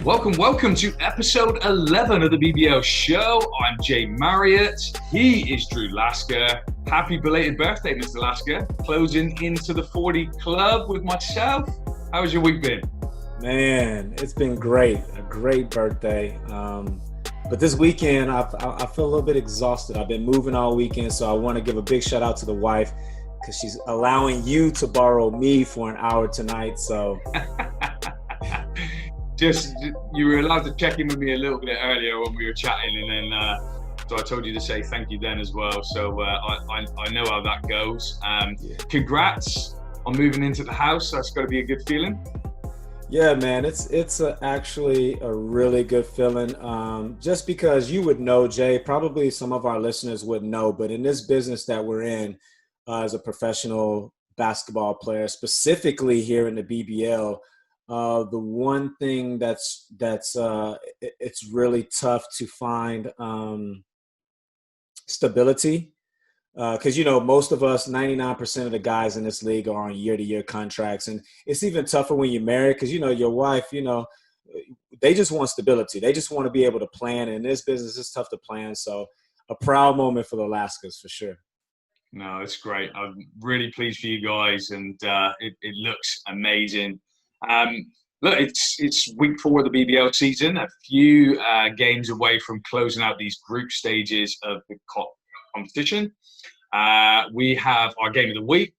Welcome to episode 11 of the BBL Show. I'm Jay Marriott. He is Drew Lasker. Happy belated birthday, Mr. Lasker. Closing into the 40 club with myself. How's your week been? Man, it's been great. A great birthday. But this weekend, I feel a little bit exhausted. I've been moving all weekend, so I want to give a big shout out to the wife because she's allowing you to borrow me for an hour tonight. So... you were allowed to check in with me a little bit earlier when we were chatting, and then so I told you to say thank you then as well. So I know how that goes. Congrats on moving into the house. That's got to be a good feeling. Yeah, man, it's actually a really good feeling. Just because you would know, Jay, probably some of our listeners would know, but in this business that we're in, as a professional basketball player, specifically here in the BBL. The one thing that's it's really tough to find stability because, most of us, 99% of the guys in this league are on year-to-year contracts. And it's even tougher when you're married because, your wife, they just want stability. They just want to be able to plan. And in this business, it's tough to plan. So a proud moment for the Laskers for sure. No, it's great. I'm really pleased for you guys, and it looks amazing. Look, it's week 4 of the BBL season, a few games away from closing out these group stages of the competition. We have our game of the week,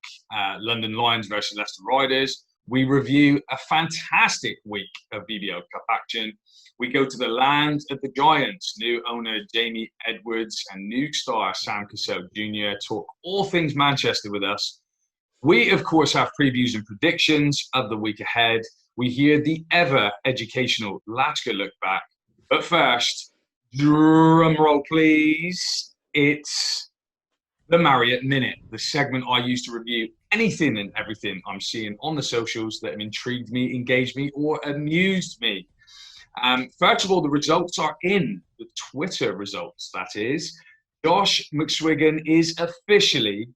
London Lions versus Leicester Raiders. We review a fantastic week of BBL Cup action. We go to the land of the Giants, new owner Jamie Edwards and new star Sam Cassell Jr. talk all things Manchester with us. We, of course, have previews and predictions of the week ahead. We hear the ever-educational Lasker look back. But first, drum roll, please. It's the Marriott Minute, the segment I use to review anything and everything I'm seeing on the socials that have intrigued me, engaged me, or amused me. First of all, the results are in. The Twitter results, that is. Josh McSwiggan is officially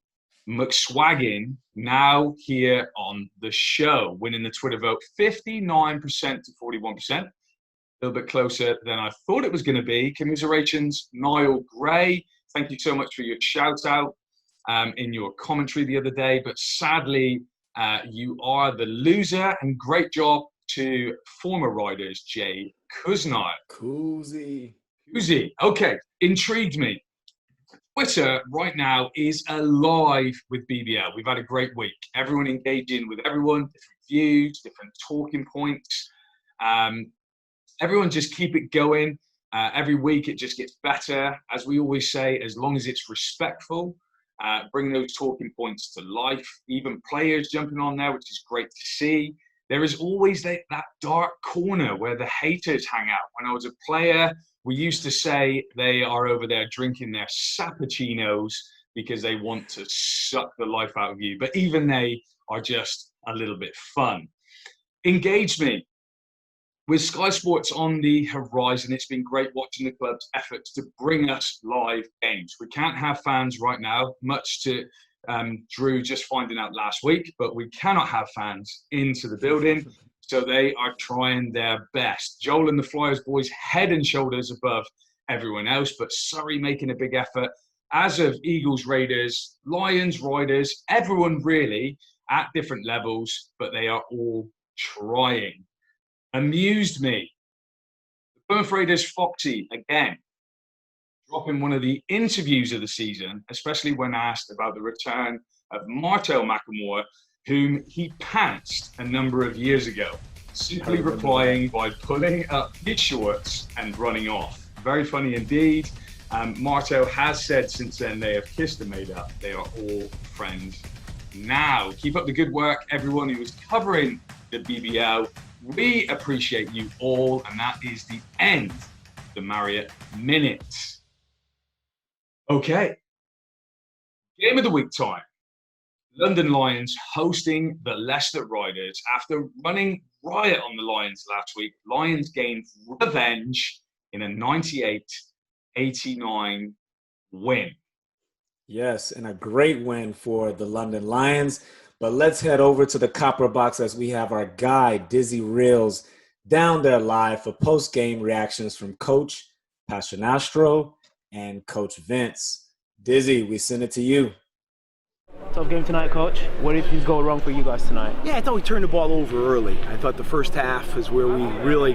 McSwaggin now here on the show, winning the Twitter vote 59% to 41%. A little bit closer than I thought it was going to be. Commiserations, Niall Gray. Thank you so much for your shout out in your commentary the other day. But sadly, you are the loser. And great job to former Riders, Jay Kuznai. Koozie. Okay, intrigued me. Twitter right now is alive with BBL. We've had a great week. Everyone engaging with everyone, different views, different talking points. Everyone just keep it going. Every week it just gets better. As we always say, as long as it's respectful, bring those talking points to life. Even players jumping on there, which is great to see. There is always that dark corner where the haters hang out. When I was a player, we used to say they are over there drinking their sappuccinos because they want to suck the life out of you. But even they are just a little bit fun. Engage me. With Sky Sports on the horizon, it's been great watching the club's efforts to bring us live games. We can't have fans right now, much to Drew just finding out last week, but we cannot have fans into the building. So they are trying their best. Joel and the Flyers boys head and shoulders above everyone else, but Surrey making a big effort, as of Eagles, Raiders, Lions, Riders, everyone really at different levels, but they are all trying. Amused me. The Plymouth Raiders Foxy, again, dropping one of the interviews of the season, especially when asked about the return of Martel McElmore, whom he pantsed a number of years ago, simply replying by pulling up his shorts and running off. Very funny indeed. Martel has said since then they have kissed and made up. They are all friends now. Keep up the good work, everyone who is covering the BBL. We appreciate you all, and that is the end of the Marriott Minute. Okay. Game of the week time. London Lions hosting the Leicester Raiders. After running riot on the Lions last week, Lions gained revenge in a 98-89 win. Yes, and a great win for the London Lions. But let's head over to the Copper Box as we have our guy, Dizzy Reels, down there live for post-game reactions from Coach Pastranastro and Coach Vince. Dizzy, we send it to you. Tough game tonight, Coach. What did things go wrong for you guys tonight? Yeah, I thought we turned the ball over early. I thought the first half is where we really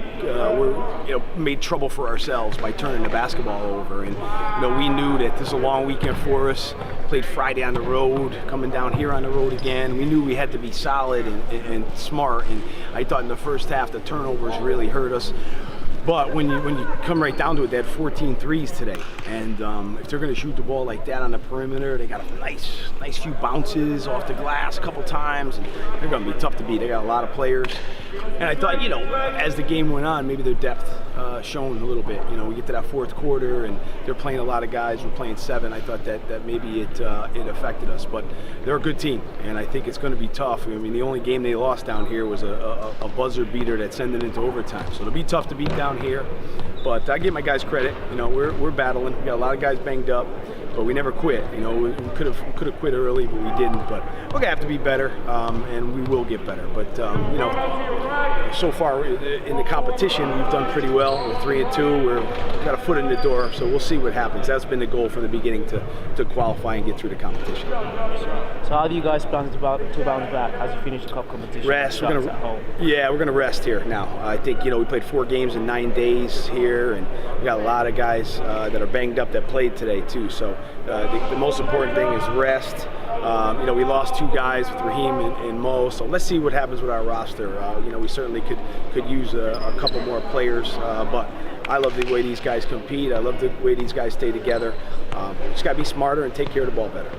made trouble for ourselves by turning the basketball over. And we knew that this is a long weekend for us. Played Friday on the road, coming down here on the road again. We knew we had to be solid and smart. And I thought in the first half the turnovers really hurt us. But when you come right down to it, they had 14 threes today. And if they're going to shoot the ball like that on the perimeter, they got a nice few bounces off the glass a couple times. And they're going to be tough to beat. They got a lot of players. And I thought, as the game went on, maybe their depth shown a little bit. We get to that fourth quarter, and they're playing a lot of guys. We're playing 7. I thought that maybe it affected us. But they're a good team, and I think it's going to be tough. I mean, the only game they lost down here was a buzzer beater that sent it into overtime. So it'll be tough to beat down here. But I give my guys credit. We're battling. We got a lot of guys banged up, but we never quit. We could have quit early, but we didn't. But we're gonna have to be better, and we will get better. But so far in the competition, we've done pretty well. We're 3-2. We've got a foot in the door, so we'll see what happens. That's been the goal from the beginning to qualify and get through the competition. So how do you guys plan to bounce back as you finish the cup competition? Rest. We're gonna rest here now. I think we played 4 games in 9 days here, and we got a lot of guys that are banged up that played today too. So the most important thing is rest. We lost 2 guys with Raheem and Mo, so let's see what happens with our roster. We certainly could use a couple more players, but I love the way these guys compete. I love the way these guys stay together. Just got to be smarter and take care of the ball better.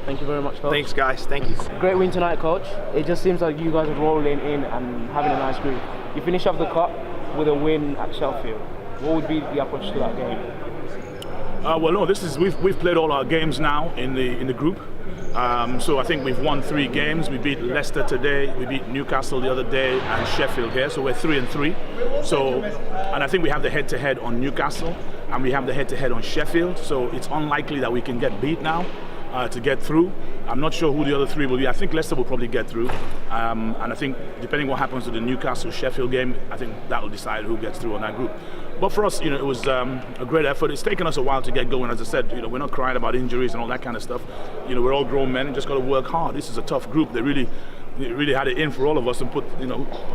Thank you very much, Coach. Thanks, guys. Thank you. Great win tonight, Coach. It just seems like you guys are rolling in and having a nice group. You finish off the cup with a win at Sheffield. What would be the approach to that game? We've played all our games now in the group. So I think we've won 3 games. We beat Leicester today, we beat Newcastle the other day, and Sheffield here. So we're 3-3. And I think we have the head-to-head on Newcastle, and we have the head-to-head on Sheffield. So it's unlikely that we can get beat now to get through. I'm not sure who the other 3 will be. I think Leicester will probably get through. And I think depending what happens to the Newcastle-Sheffield game, I think that will decide who gets through on that group. But for us, it was a great effort. It's taken us a while to get going. As I said, we're not crying about injuries and all that kind of stuff. We're all grown men and just got to work hard. This is a tough group. They really had it in for all of us and put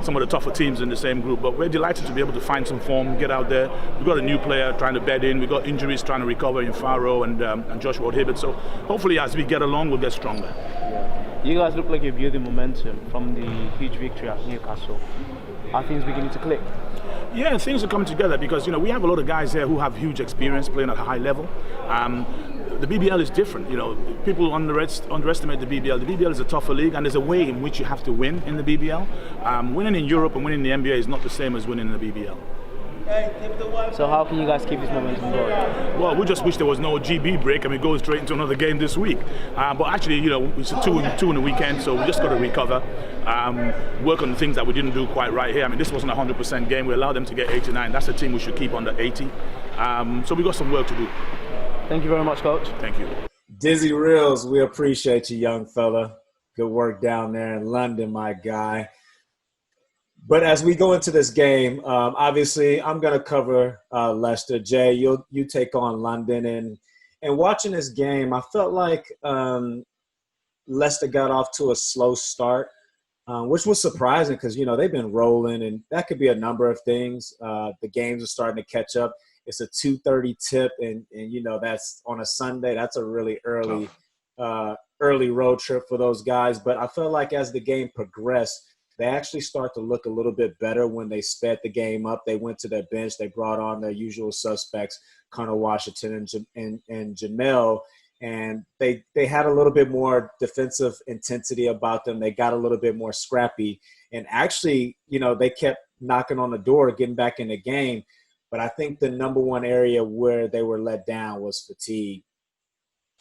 some of the tougher teams in the same group. But we're delighted to be able to find some form, get out there. We've got a new player trying to bed in. We've got injuries trying to recover in Faro and Josh Ward-Hibbert. So hopefully as we get along, we'll get stronger. Yeah. You guys look like you're building momentum from the huge victory at Newcastle. Are things beginning to click? Yeah, things are coming together because we have a lot of guys here who have huge experience playing at a high level. The BBL is different. People underestimate the BBL. The BBL is a tougher league, and there's a way in which you have to win in the BBL. Winning in Europe and winning in the NBA is not the same as winning in the BBL. So how can you guys keep this momentum going? Well, we just wish there was no GB break and we go straight into another game this week. But actually, it's a two in the weekend, so we just got to recover, work on the things that we didn't do quite right here. I mean, this wasn't a 100% game. We allowed them to get 89. That's a team we should keep under 80. So we got some work to do. Thank you very much, Coach. Thank you. Dizzy Reels, we appreciate you, young fella. Good work down there in London, my guy. But as we go into this game, obviously I'm going to cover Leicester. Jay, you take on London. And watching this game, I felt like Leicester got off to a slow start, which was surprising because, they've been rolling, and that could be a number of things. The games are starting to catch up. It's a 2:30 tip, and that's on a Sunday. That's a really early road trip for those guys. But I felt like as the game progressed, they actually start to look a little bit better when they sped the game up. They went to their bench. They brought on their usual suspects, Connor Washington and Jamel, and they had a little bit more defensive intensity about them. They got a little bit more scrappy, and actually, they kept knocking on the door, getting back in the game. But I think the number one area where they were let down was fatigue.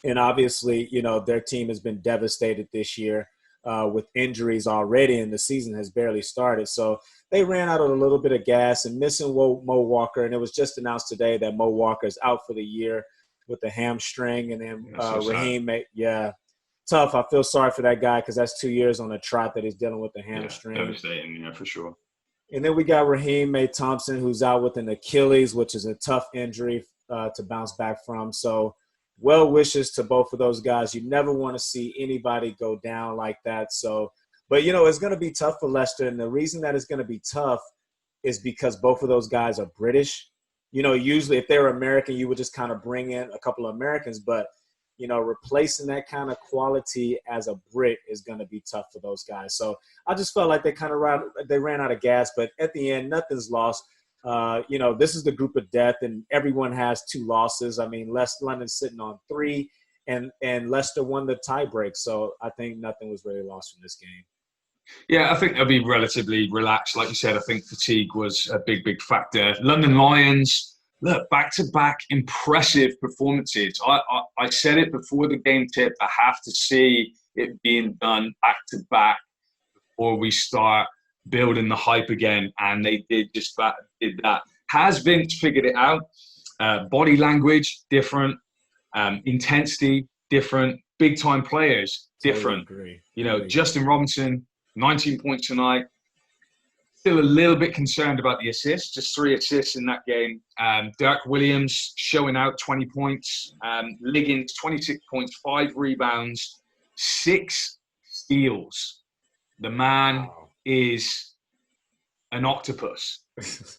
And obviously, their team has been devastated this year with injuries already, and the season has barely started. So they ran out of a little bit of gas and missing Mo Walker. And it was just announced today that Mo Walker is out for the year with the hamstring. And then Raheem, tough. I feel sorry for that guy because that's 2 years on a trot that he's dealing with the hamstring. Yeah, devastating, for sure. And then we got Raheem May Thompson, who's out with an Achilles, which is a tough injury to bounce back from. So well wishes to both of those guys. You never want to see anybody go down like that. So, but, it's going to be tough for Leicester. And the reason that it's going to be tough is because both of those guys are British. Usually if they're American, you would just kind of bring in a couple of Americans. But, replacing that kind of quality as a Brit is going to be tough for those guys. So I just felt like they ran out of gas. But at the end, nothing's lost. This is the group of death, and everyone has 2 losses. I mean, London's sitting on 3, and Leicester won the tiebreak. So I think nothing was really lost from this game. Yeah, I think they'll be relatively relaxed. Like you said, I think fatigue was a big, big factor. London Lions, look, back-to-back impressive performances. I said it before the game tip. I have to see it being done back-to-back before we start building the hype again. And they did that. Has Vince figured it out? Body language, different. Intensity, different. Big-time players, different. Totally agree. Justin Robinson, 19 points tonight. Still a little bit concerned about the assists, just 3 assists in that game. Dirk Williams showing out 20 points. Liggins, 26 points, 5 rebounds, 6 steals. The man is an octopus.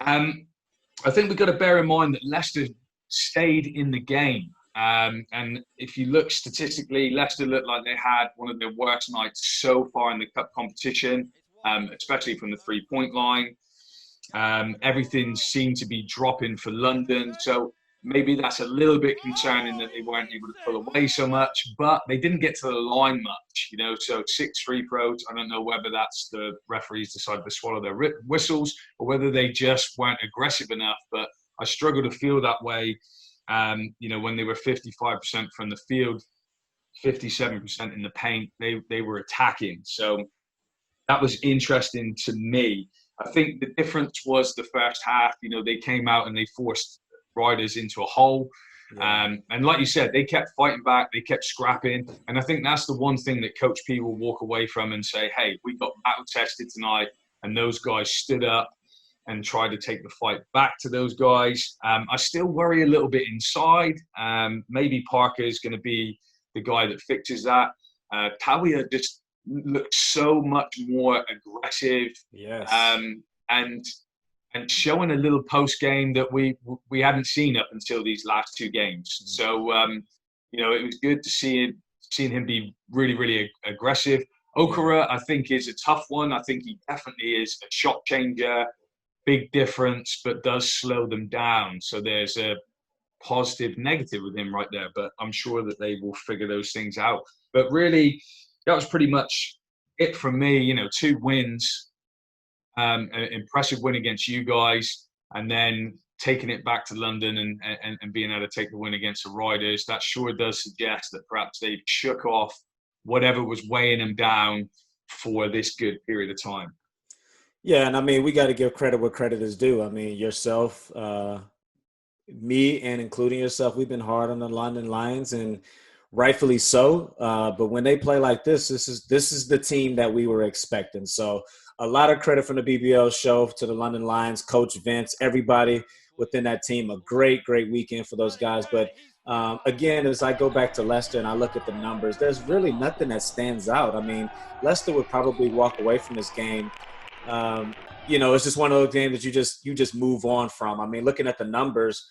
I think we've got to bear in mind that Leicester stayed in the game. And if you look statistically, Leicester looked like they had one of their worst nights so far in the cup competition, especially from the 3-point line. Everything seemed to be dropping for London. So maybe that's a little bit concerning that they weren't able to pull away so much, but they didn't get to the line much, so 6 free throws. I don't know whether that's the referees decided to swallow their whistles or whether they just weren't aggressive enough, but I struggle to feel that way. When they were 55% from the field, 57% in the paint, they were attacking. So that was interesting to me. I think the difference was the first half. They came out and they forced Raiders into a hole. Yeah. And like you said, they kept fighting back. They kept scrapping. And I think that's the one thing that Coach P will walk away from and say, hey, we got battle tested tonight. And those guys stood up and try to take the fight back to those guys. I still worry a little bit inside. Maybe Parker is going to be the guy that fixes that. Talia just looks so much more aggressive. Yes. And showing a little post game that we hadn't seen up until these last 2 games. So it was good to seeing him be really, really aggressive. Okura, I think, is a tough one. I think he definitely is a shot changer. Big difference, but does slow them down. So there's a positive, negative with him right there. But I'm sure that they will figure those things out. But really, that was pretty much it from me. 2 wins, an impressive win against you guys, and then taking it back to London and being able to take the win against the Raiders. That sure does suggest that perhaps they've shook off whatever was weighing them down for this good period of time. Yeah, and I mean, we got to give credit where credit is due. I mean, yourself, me, and including yourself, we've been hard on the London Lions, and rightfully so. But when they play like this is the team that we were expecting. So a lot of credit from the BBL show to the London Lions, Coach Vince, everybody within that team. A great, great weekend for those guys. But again, as I go back to Leicester and I look at the numbers, there's really nothing that stands out. I mean, Leicester would probably walk away from this game. It's just one of those games that you just move on from. I mean, looking at the numbers,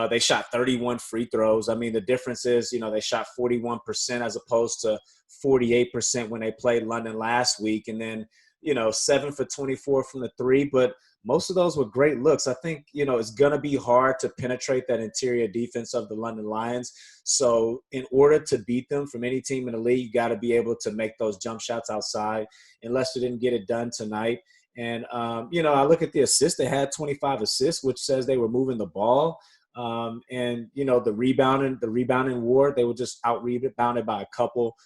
they shot 31 free throws. I mean, the difference is, they shot 41% as opposed to 48% when they played London last week. And then, 7 for 24 from the 3, but most of those were great looks. I think, it's going to be hard to penetrate that interior defense of the London Lions. So in order to beat them from any team in the league, you got to be able to make those jump shots outside. And Leicester didn't get it done tonight. And, I look at the assists. They had 25 assists, which says they were moving the ball. The rebounding war, they were just out-rebounded by a couple,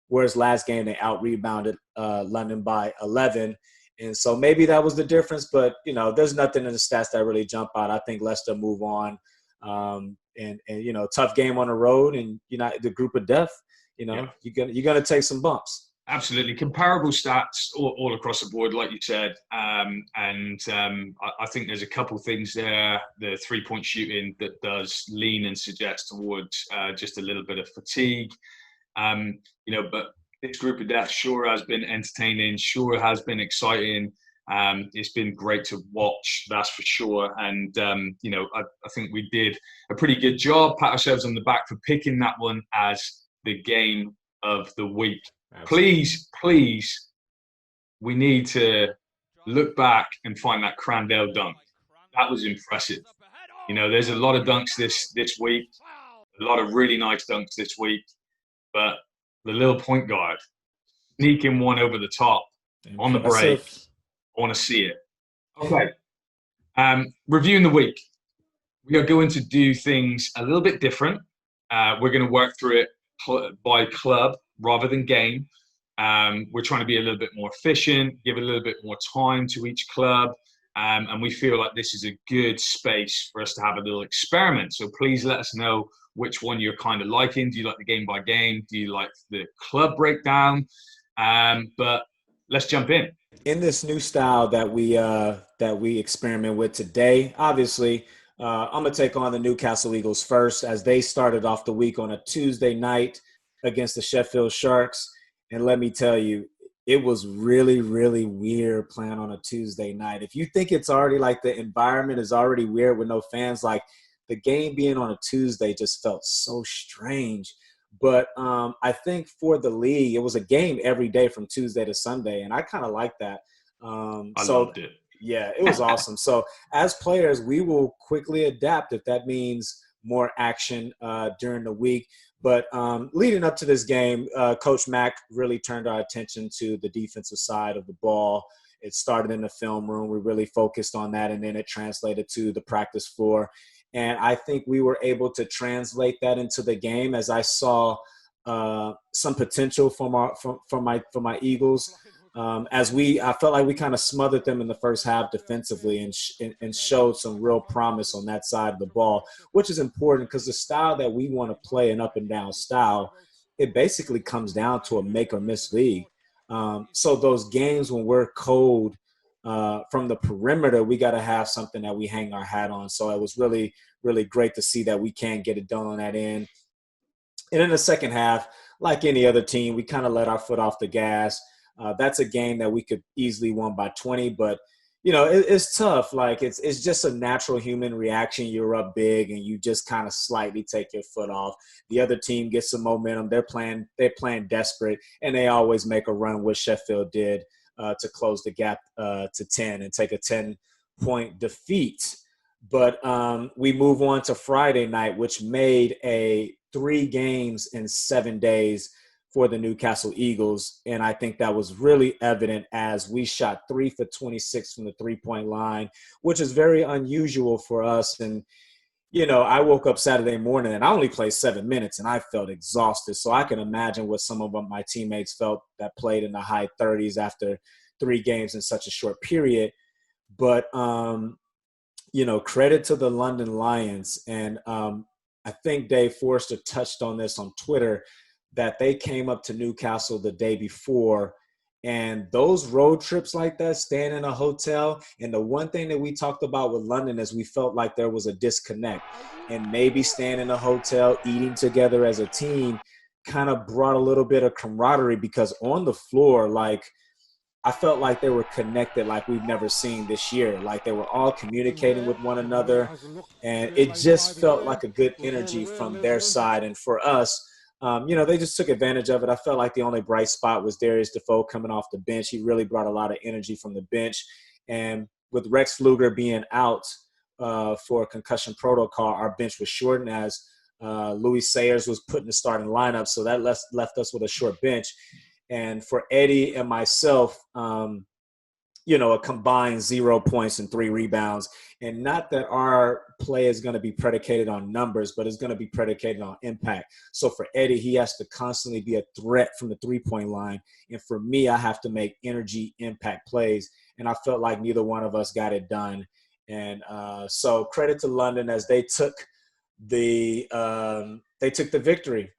whereas last game they out-rebounded London by 11. And so maybe that was the difference, but, there's nothing in the stats that really jump out. I think Leicester move on. Tough game on the road, and, the group of death, you're going to take some bumps. Absolutely. Comparable stats all across the board, like you said. I think there's a couple things there. The three-point shooting that does lean and suggest towards just a little bit of fatigue. But this group of death sure has been entertaining, sure has been exciting. It's been great to watch, that's for sure. And, I think we did a pretty good job, pat ourselves on the back for picking that one as the game of the week. Absolutely. Please, we need to look back and find that Crandell dunk. That was impressive. There's a lot of dunks this week, a lot of really nice dunks this week, but the little point guard sneaking one over the top on the break, I want to see it. Okay, reviewing the week. We are going to do things a little bit different. We're going to work through it by club rather than game. We're trying to be a little bit more efficient, give a little bit more time to each club. And we feel like this is a good space for us to have a little experiment. So please let us know which one you're kind of liking. Do you like the game by game? Do you like the club breakdown? But let's jump in. In this new style that we experiment with today, obviously, I'm going to take on the Newcastle Eagles first, as they started off the week on a Tuesday night against the Sheffield Sharks. And let me tell you, it was really, really weird playing on a Tuesday night. If you think it's already like the environment is already weird with no fans, like the game being on a Tuesday just felt so strange. But I think for the league, it was a game every day from Tuesday to Sunday, and I kind of like that. I loved it. Yeah, it was awesome. So as players, we will quickly adapt if that means more action during the week. But leading up to this game, Coach Mack really turned our attention to the defensive side of the ball. It started in the film room. We really focused on that, and then it translated to the practice floor. And I think we were able to translate that into the game, as I saw some potential from my Eagles. I felt like we kind of smothered them in the first half defensively and showed some real promise on that side of the ball, which is important because the style that we want to play, an up and down style, it basically comes down to a make or miss league. So those games when we're cold from the perimeter, we got to have something that we hang our hat on. So it was really, really great to see that we can get it done on that end. And in the second half, like any other team, we kind of let our foot off the gas. That's a game that we could easily win by 20, but it's tough. Like it's just a natural human reaction. You're up big and you just kind of slightly take your foot off. The other team gets some momentum. They're playing desperate, and they always make a run, which Sheffield did to close the gap to 10 and take a 10-point defeat. But we move on to Friday night, which made 3 games in 7 days for the Newcastle Eagles. And I think that was really evident as we shot 3 for 26 from the 3-point line, which is very unusual for us. And, I woke up Saturday morning and I only played 7 minutes and I felt exhausted. So I can imagine what some of my teammates felt that played in the high 30s after 3 games in such a short period. But, credit to the London Lions. And I think Dave Forrester touched on this on Twitter, that they came up to Newcastle the day before, and those road trips like that, staying in a hotel. And the one thing that we talked about with London is we felt like there was a disconnect, and maybe staying in a hotel, eating together as a team kind of brought a little bit of camaraderie, because on the floor, like, I felt like they were connected like we've never seen this year. Like they were all communicating with one another, and it just felt like a good energy from their side. And for us, they just took advantage of it. I felt like the only bright spot was Darius Defoe coming off the bench. He really brought a lot of energy from the bench. And with Rex Luger being out for a concussion protocol, our bench was shortened as Louis Sayers was put in the starting lineup. So that left us with a short bench. And for Eddie and myself, a combined 0 points and 3 rebounds. And not that our play is going to be predicated on numbers, but it's going to be predicated on impact. So for Eddie, he has to constantly be a threat from the 3-point line. And for me, I have to make energy impact plays. And I felt like neither one of us got it done. And so credit to London as they took the victory.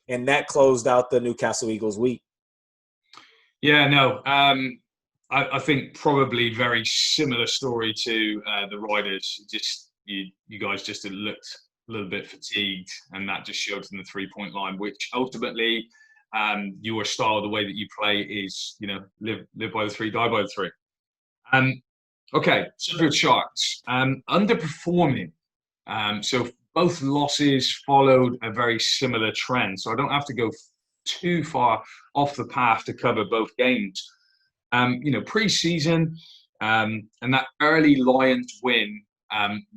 And that closed out the Newcastle Eagles week. Yeah, no. I think probably very similar story to the Riders. Just you guys just looked a little bit fatigued, and that just showed from the 3-point line, which ultimately your style, the way that you play is, live by the three, die by the three. Okay, Sheffield Sharks underperforming. So both losses followed a very similar trend. So I don't have to go too far off the path to cover both games. Preseason and that early Lions win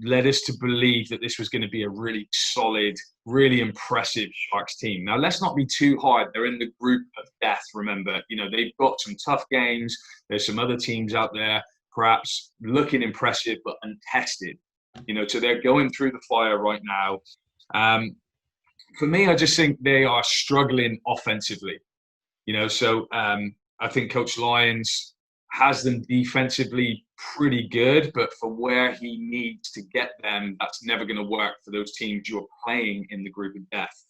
led us to believe that this was going to be a really solid, really impressive Sharks team. Now, let's not be too hard. They're in the group of death, remember. They've got some tough games. There's some other teams out there, perhaps looking impressive but untested. So they're going through the fire right now. For me, I just think they are struggling offensively. So I think Coach Lyons has them defensively pretty good, but for where he needs to get them, that's never going to work for those teams you're playing in the group of death.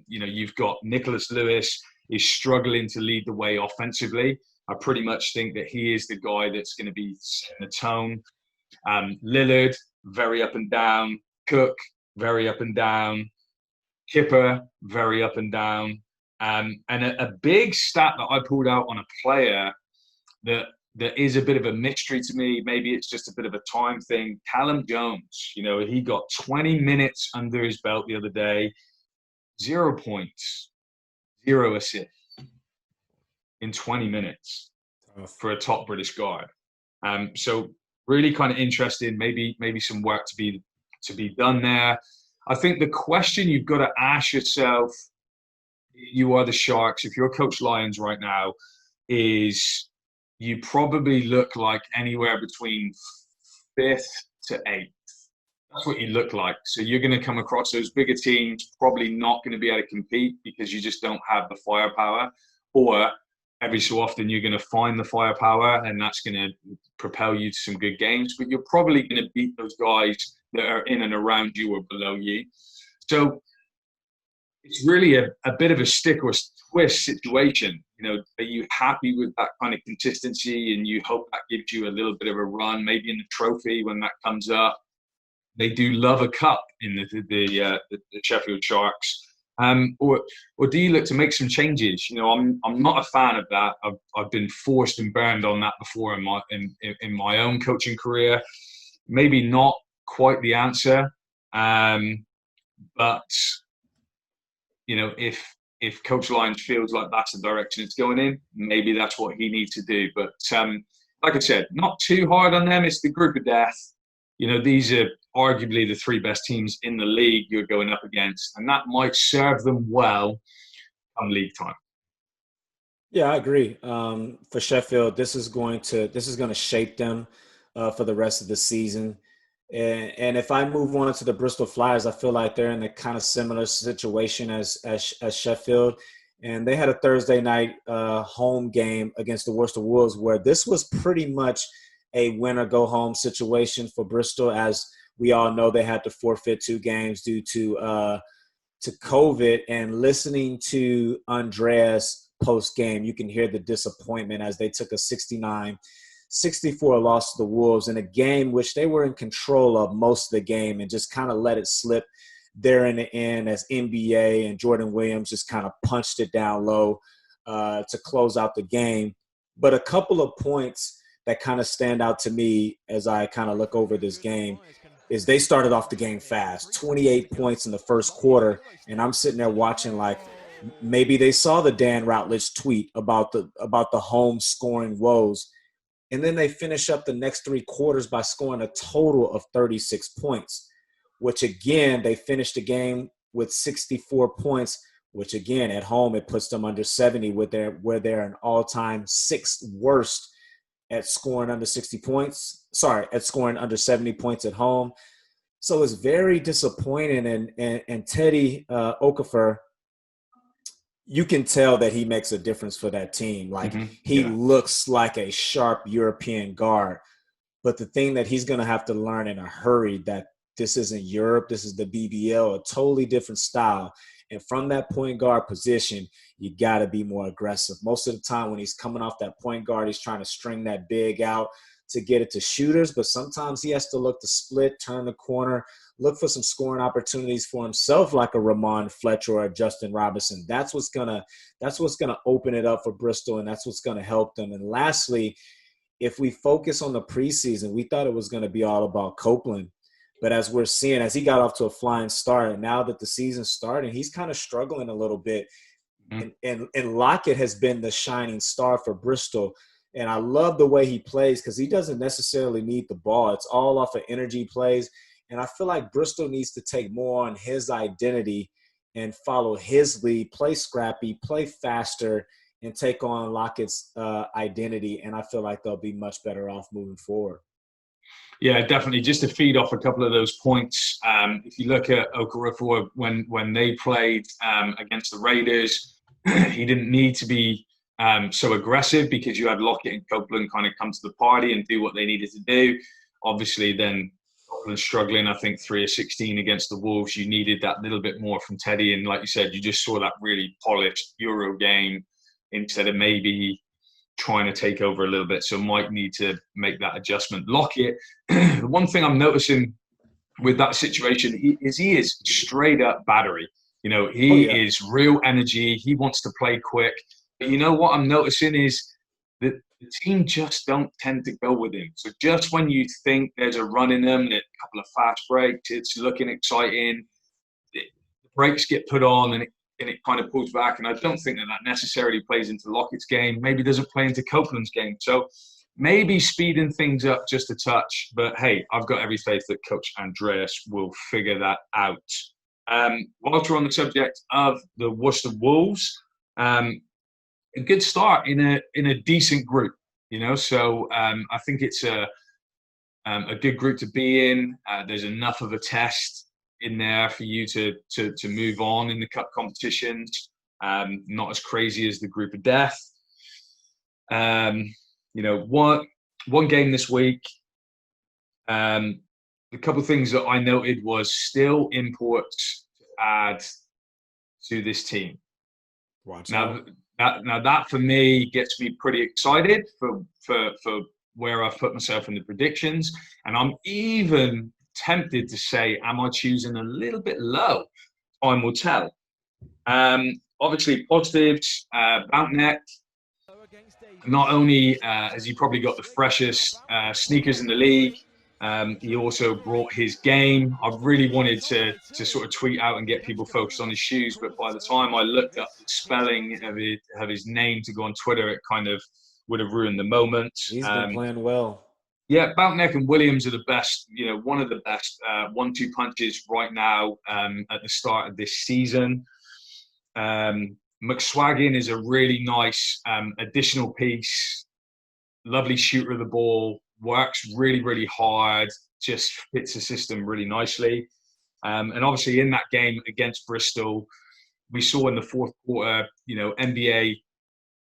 You've got Nicholas Lewis is struggling to lead the way offensively. I pretty much think that he is the guy that's going to be setting the tone. Lillard, very up and down. Cook, very up and down. Kipper, very up and down. And a big stat that I pulled out on a player that is a bit of a mystery to me, maybe it's just a bit of a time thing. Callum Jones, he got 20 minutes under his belt the other day, 0 points, 0 assists in 20 minutes for a top British guard. So really kind of interesting, maybe some work to be done there. I think the question you've got to ask yourself, you are the Sharks, if you're Coach Lyons right now, is you probably look like anywhere between 5th to 8th. That's what you look like. So you're going to come across those bigger teams, probably not going to be able to compete because you just don't have the firepower. Or every so often you're going to find the firepower and that's going to propel you to some good games. But you're probably going to beat those guys that are in and around you or below you. So it's really a bit of a stick or twist situation. Are you happy with that kind of consistency and you hope that gives you a little bit of a run, maybe in the trophy when that comes up? They do love a cup in the Sheffield Sharks. Or do you look to make some changes? I'm not a fan of that. I've been forced and burned on that before in my own coaching career. Maybe not quite the answer, but if Coach Lyons feels like that's the direction it's going in, maybe that's what he needs to do. But like I said, not too hard on them. It's the group of death. These are arguably the 3 best teams in the league you're going up against, and that might serve them well come league time. Yeah, I agree. For Sheffield, this is going to shape them for the rest of the season. And if I move on to the Bristol Flyers, I feel like they're in a kind of similar situation as Sheffield. And they had a Thursday night home game against the Worcester Wolves where this was pretty much a win-or-go-home situation for Bristol. As we all know, they had to forfeit 2 games due to COVID. And listening to Andreas post-game, you can hear the disappointment as they took a 69-64 loss to the Wolves in a game which they were in control of most of the game and just kind of let it slip there in the end as NBA and Jordan Williams just kind of punched it down low to close out the game. But a couple of points that kind of stand out to me as I kind of look over this game is they started off the game fast, 28 points in the first quarter, and I'm sitting there watching like maybe they saw the Dan Routledge tweet about the home scoring woes. And then they finish up the next 3 quarters by scoring a total of 36 points, which again, they finished the game with 64 points, which again, at home, it puts them under 70 where they're an all-time 6th worst at scoring under 60 points. Sorry, at scoring under 70 points at home. So it's very disappointing. And Teddy Okafor, you can tell that he makes a difference for that team. Like he looks like a sharp European guard. But the thing that he's going to have to learn in a hurry that this isn't Europe, this is the BBL, a totally different style. And from that point guard position, you got to be more aggressive. Most of the time when he's coming off that point guard, he's trying to string that big out to get it to shooters, but sometimes he has to look to split, turn the corner, look for some scoring opportunities for himself, like a Ramon Fletcher or a Justin Robinson. That's what's gonna open it up for Bristol, and that's what's gonna help them. And lastly, if we focus on the preseason, we thought it was gonna be all about Copeland. But as we're seeing, as he got off to a flying start, and now that the season's starting, he's kind of struggling a little bit. And Lockett has been the shining star for Bristol. And I love the way he plays because he doesn't necessarily need the ball. It's all off of energy plays. And I feel like Bristol needs to take more on his identity and follow his lead, play scrappy, play faster, and take on Lockett's identity. And I feel like they'll be much better off moving forward. Yeah, definitely. Just to feed off a couple of those points, if you look at Okorofor, when they played against the Raiders, he didn't need to be so aggressive because you had Lockett and Copeland kind of come to the party and do what they needed to do. Obviously, then Copeland struggling, I think 3 of 16 against the Wolves. You needed that little bit more from Teddy. And like you said, you just saw that really polished Euro game instead of maybe trying to take over a little bit. So might need to make that adjustment. Lockett, the one thing I'm noticing with that situation he is straight up battery. You know, he is real energy. He wants to play quick. But you know what I'm noticing is that the team just don't tend to go with him. So just when you think there's a run in them, a couple of fast breaks, it's looking exciting, the brakes get put on and it kind of pulls back. And I don't think that necessarily plays into Lockett's game. Maybe doesn't play into Copeland's game. So maybe speeding things up just a touch. But, hey, I've got every faith that Coach Andreas will figure that out. Whilst we're on the subject of the Worcester Wolves, a good start in a decent group, you know. So I think it's a good group to be in. There's enough of a test in there for you to move on in the cup competitions. Not as crazy as the group of death. You know, one game this week. The couple of things that I noted was still imports to add to this team. Watch now, out. That for me gets me pretty excited for where I've put myself in the predictions, and I'm even tempted to say, am I choosing a little bit low? Time will tell. Obviously, positives. Boutneck, not only has he probably got the freshest sneakers in the league, he also brought his game. I really wanted to sort of tweet out and get people focused on his shoes, but by the time I looked up the spelling of his name to go on Twitter, it kind of would have ruined the moment. He's been playing well. Yeah, Boutneck and Williams are the best, you know, one of the best 1-2 punches right now at the start of this season. McSwaggin is a really nice additional piece. Lovely shooter of the ball. Works really, really hard. Just fits the system really nicely. And obviously in that game against Bristol, we saw in the fourth quarter, you know, NBA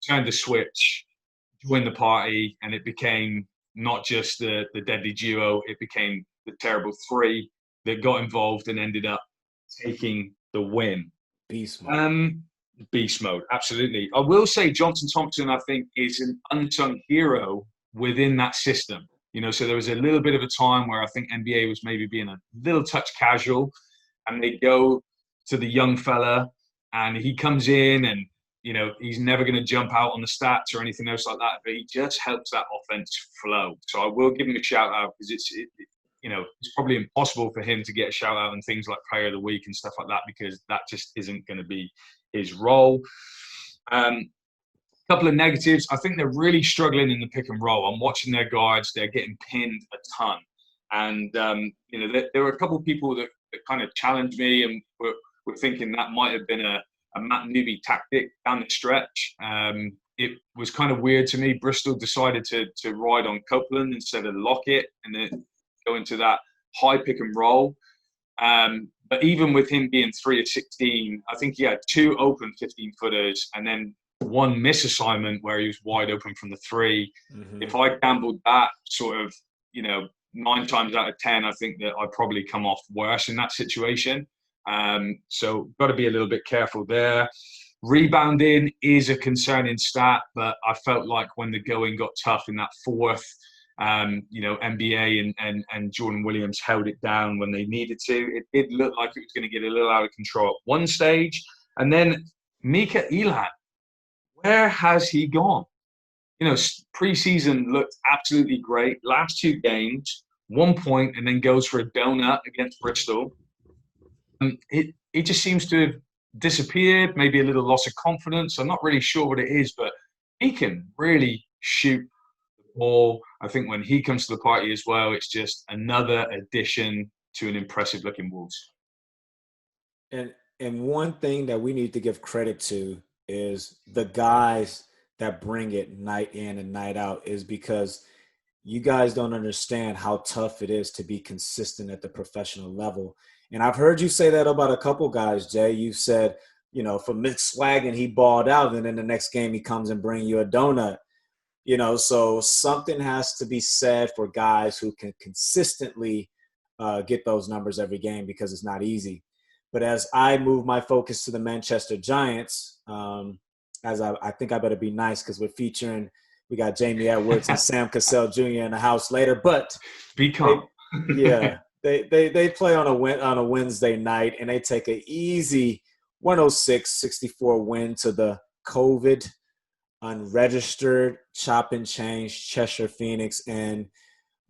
turned the switch, joined the party, and it became not just the deadly duo, it became the terrible three that got involved and ended up taking the win. Beast mode. Beast mode, absolutely. I will say Johnson Thompson, I think, is an unsung hero within that system. You know, so there was a little bit of a time where I think NBA was maybe being a little touch casual, and they go to the young fella and he comes in and, you know, he's never going to jump out on the stats or anything else like that, but he just helps that offense flow. So I will give him a shout out because you know, it's probably impossible for him to get a shout out and things like Player of the Week and stuff like that because that just isn't going to be his role. Couple of negatives. I think they're really struggling in the pick and roll. I'm watching their guards. They're getting pinned a ton. And, you know, there were a couple of people that kind of challenged me and were thinking that might have been a Matt Newby tactic down the stretch. It was kind of weird to me. Bristol decided to ride on Copeland instead of Lockett and then go into that high pick and roll. But even with him being 3 of 16, I think he had 2 open 15-footers and then 1 misassignment where he was wide open from the 3. Mm-hmm. If I gambled that sort of, you know, 9 times out of 10, I think that I'd probably come off worse in that situation. So got to be a little bit careful there. Rebounding is a concerning stat, but I felt like when the going got tough in that fourth, NBA and Jordan Williams held it down when they needed to. It did look like it was going to get a little out of control at one stage. And then Mika Elan, where has he gone? Preseason looked absolutely great. Last 2 games, 1 point, and then goes for a donut against Bristol. It just seems to have disappeared, maybe a little loss of confidence. I'm not really sure what it is, but he can really shoot the ball. I think when he comes to the party as well, it's just another addition to an impressive-looking Wolves. And one thing that we need to give credit to is the guys that bring it night in and night out, is because you guys don't understand how tough it is to be consistent at the professional level. And I've heard you say that about a couple guys, Jay. You said, for Mick Swaggin, he balled out, and then the next game he comes and bring you a donut. So something has to be said for guys who can consistently get those numbers every game, because it's not easy. But as I move my focus to the Manchester Giants, as I think I better be nice, because we got Jamie Edwards and Sam Cassell Jr. in the house later. But be calm. They play on a Wednesday night, and they take an easy 106-64 win to the COVID unregistered chop and change Cheshire Phoenix. And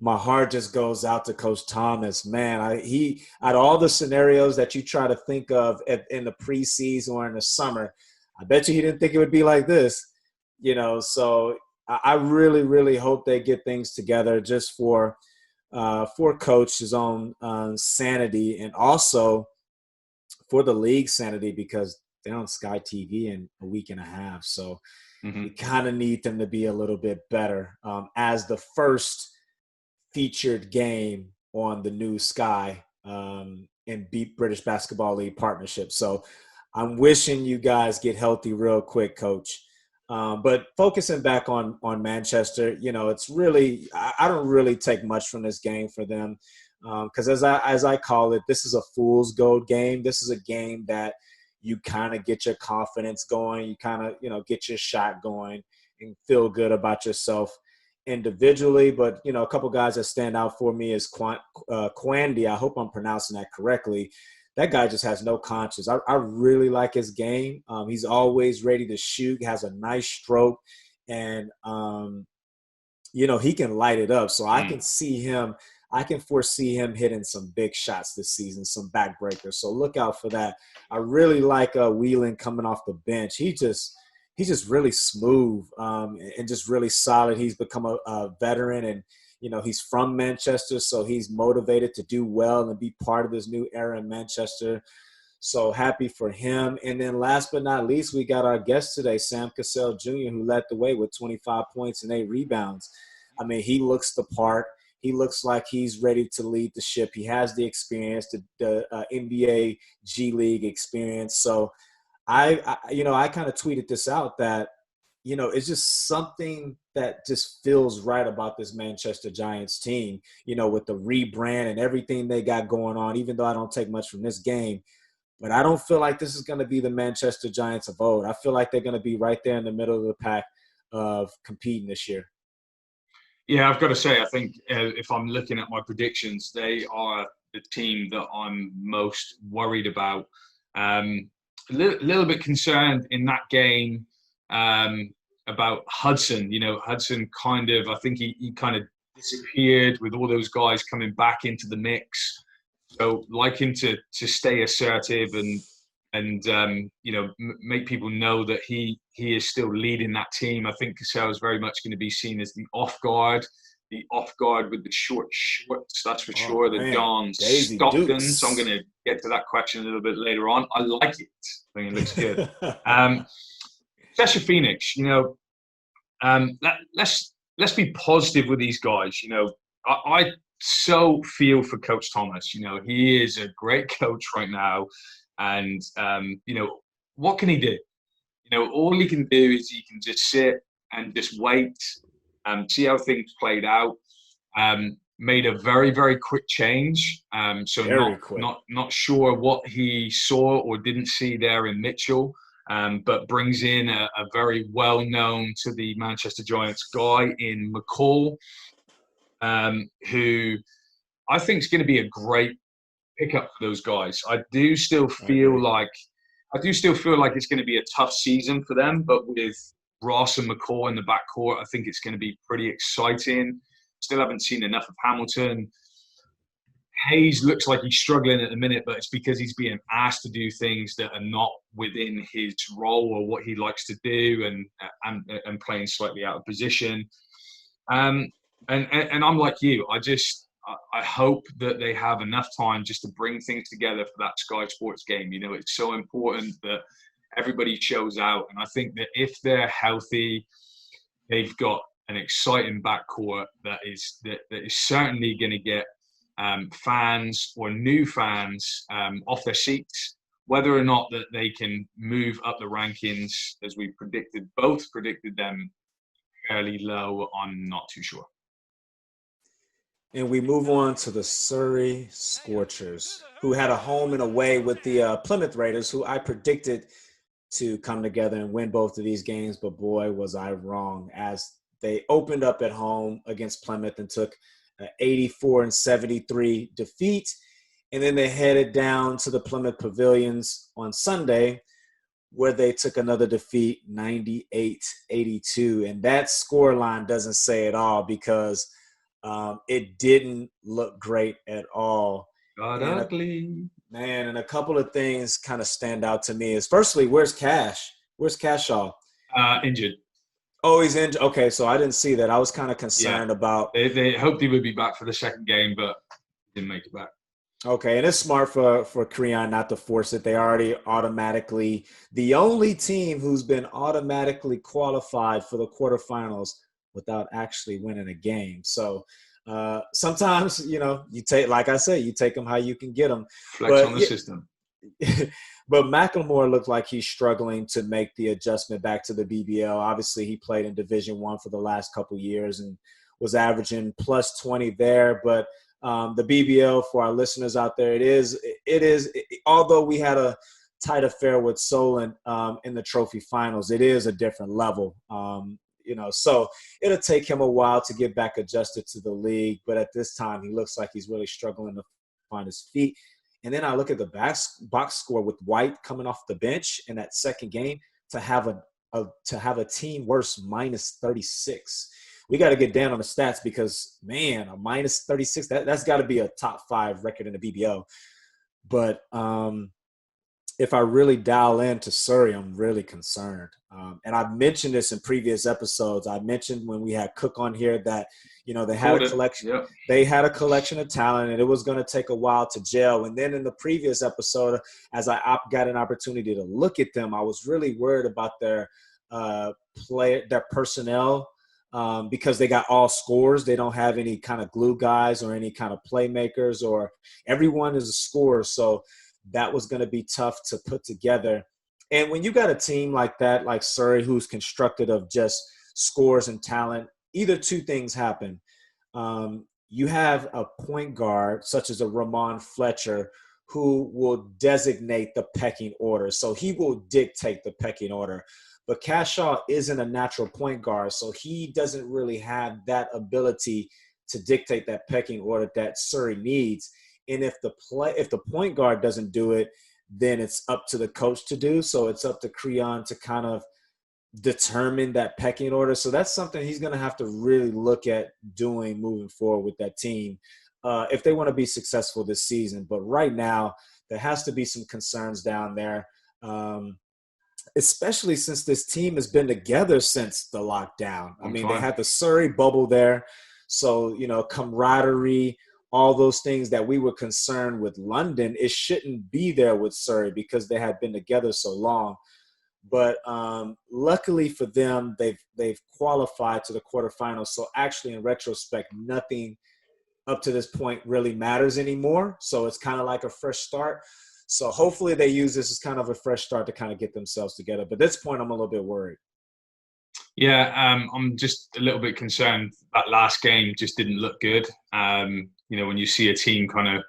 my heart just goes out to Coach Thomas. Man, he out of all the scenarios that you try to think of in the preseason or in the summer, I bet you he didn't think it would be like this. So I really, really hope they get things together just for Coach's own sanity, and also for the league's sanity, because they're on Sky TV in a week and a half. So we kind of need them to be a little bit better as the first featured game on the new Sky and British Basketball League partnership. So I'm wishing you guys get healthy real quick, Coach. But focusing back on Manchester, it's really, I don't really take much from this game for them, because as I call it, this is a fool's gold game. This is a game that you kind of get your confidence going, you kind of get your shot going and feel good about yourself individually. But a couple guys that stand out for me is Kwandy. I hope I'm pronouncing that correctly. That guy just has no conscience. I really like his game. He's always ready to shoot, has a nice stroke, and, he can light it up. So I can foresee him hitting some big shots this season, some backbreakers. So look out for that. I really like Whelan coming off the bench. He's just really smooth and just really solid. He's become a veteran, and he's from Manchester, so he's motivated to do well and be part of this new era in Manchester. So happy for him. And then last but not least, we got our guest today, Sam Cassell Jr., who led the way with 25 points and 8 rebounds. I mean, he looks the part. He looks like he's ready to lead the ship. He has the experience, the NBA G League experience. So I kind of tweeted this out that, it's just something that just feels right about this Manchester Giants team, with the rebrand and everything they got going on, even though I don't take much from this game. But I don't feel like this is going to be the Manchester Giants of old. I feel like they're going to be right there in the middle of the pack of competing this year. Yeah, I've got to say, I think if I'm looking at my predictions, they are the team that I'm most worried about. A little bit concerned in that game about Hudson. Hudson I think he kind of disappeared with all those guys coming back into the mix. So like him to stay assertive and make people know that he is still leading that team. I think Cassell is very much going to be seen as the off guard with the short shorts, that's for sure. The Don Stocktons. So I'm going to get to that question a little bit later on. I like it. I think it looks good. Cheshire Phoenix, let's be positive with these guys. I so feel for Coach Thomas. He is a great coach right now. And, what can he do? All he can do is he can just sit and just wait and see how things played out. made a very, very quick change. So Very quick. not sure what he saw or didn't see there in Mitchell, but brings in a very well-known to the Manchester Giants guy in McCall, who I think is going to be a great pickup for those guys. I do still feel like it's going to be a tough season for them, but with Ross and McCall in the backcourt, I think it's going to be pretty exciting. Still haven't seen enough of Hamilton. Hayes looks like he's struggling at the minute, but it's because he's being asked to do things that are not within his role or what he likes to do, and playing slightly out of position. And I'm like you. I hope that they have enough time just to bring things together for that Sky Sports game. You know, it's so important that everybody shows out, and I think that if they're healthy, they've got an exciting backcourt that is certainly going to get fans or new fans off their seats. Whether or not that they can move up the rankings, as we both predicted them fairly low, I'm not too sure. And we move on to the Surrey Scorchers, who had a home and away with the Plymouth Raiders, who I predicted to come together and win both of these games. But boy, was I wrong, as they opened up at home against Plymouth and took an 84-73 defeat. And then they headed down to the Plymouth Pavilions on Sunday, where they took another defeat, 98-82. And that scoreline doesn't say it all, because it didn't look great at all. Got ugly. Man, and a couple of things kind of stand out to me is, firstly, where's Cash? Where's Cashaw? Injured. Oh, he's injured. Okay, so I didn't see that. I was kind of concerned about. They hoped he would be back for the second game, but didn't make it back. Okay, and it's smart for Creon not to force it. They already automatically – the only team who's been automatically qualified for the quarterfinals without actually winning a game. So sometimes, you know, you take – like I said, you take them how you can get them. Flex on the system. But Macklemore looked like he's struggling to make the adjustment back to the BBL. Obviously, he played in Division I for the last couple years and was averaging plus 20 there. But the BBL, for our listeners out there, it is. Although we had a tight affair with Solon in the trophy finals, it is a different level. You know, so it'll take him a while to get back adjusted to the league. But at this time, he looks like he's really struggling to find his feet. And then I look at the box score with White coming off the bench in that second game to have a team worse minus 36. We got to get down on the stats, because, man, a minus 36, that's got to be a top 5 record in the BBL. But if I really dial into Surrey, I'm really concerned. And I've mentioned this in previous episodes. I mentioned when we had Cook on here that, you know, they had a collection. Yep. They had a collection of talent, and it was going to take a while to gel. And then in the previous episode, as I got an opportunity to look at them, I was really worried about their personnel, because they got all scorers. They don't have any kind of glue guys or any kind of playmakers, or everyone is a scorer. So that was going to be tough to put together. And when you got a team like that, like Surrey, who's constructed of just scores and talent, either two things happen. You have a point guard, such as a Ramon Fletcher, who will designate the pecking order. So he will dictate the pecking order. But Cashaw isn't a natural point guard, so he doesn't really have that ability to dictate that pecking order that Surrey needs. And if the point guard doesn't do it, then it's up to the coach to do. So it's up to Creon to kind of determine that pecking order. So that's something he's going to have to really look at doing moving forward with that team if they want to be successful this season. But right now, there has to be some concerns down there, especially since this team has been together since the lockdown. I mean, they had the Surrey bubble there. So, you know, camaraderie, all those things that we were concerned with London, it shouldn't be there with Surrey because they had been together so long. But luckily for them, they've qualified to the quarterfinals. So actually, in retrospect, nothing up to this point really matters anymore. So it's kind of like a fresh start. So hopefully they use this as kind of a fresh start to kind of get themselves together. But at this point, I'm a little bit worried. Yeah, I'm just a little bit concerned. That last game just didn't look good. When you see a team kind of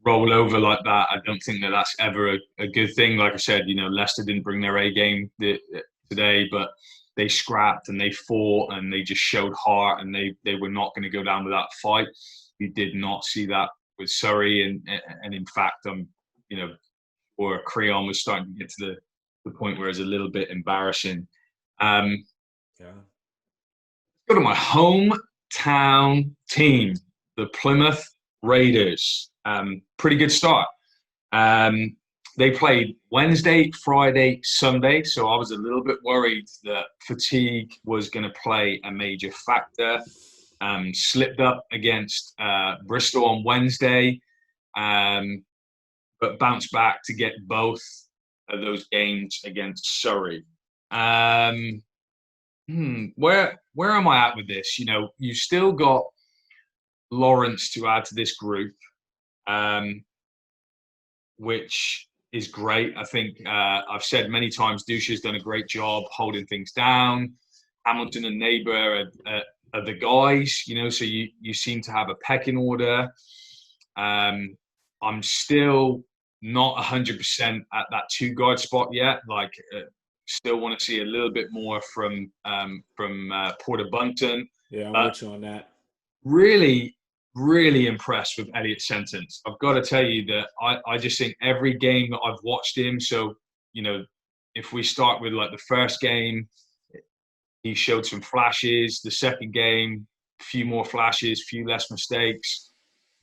roll over like that, I don't think that that's ever a good thing. Like I said, Leicester didn't bring their A game today, but they scrapped and they fought and they just showed heart, and they were not going to go down without a fight. We did not see that with Surrey, and in fact, or Creon was starting to get to the point where it's a little bit embarrassing. Yeah. Go to my hometown team, the Plymouth Raiders. Pretty good start. They played Wednesday, Friday, Sunday, so I was a little bit worried that fatigue was going to play a major factor. Slipped up against Bristol on Wednesday, but bounced back to get both of those games against Surrey. Where am I at with this? You still got Lawrence to add to this group, which is great. I think I've said many times, Dusha's done a great job holding things down. Hamilton and Neighbour are the guys, so you seem to have a pecking order. I'm still not 100% at that 2-guard spot yet. Still want to see a little bit more from Porter Bunton. Yeah, I'm with you on that. Really, really impressed with Elliot Sentence. I've got to tell you that I just think every game that I've watched him, so, if we start with the first game, he showed some flashes. The second game, a few more flashes, few less mistakes.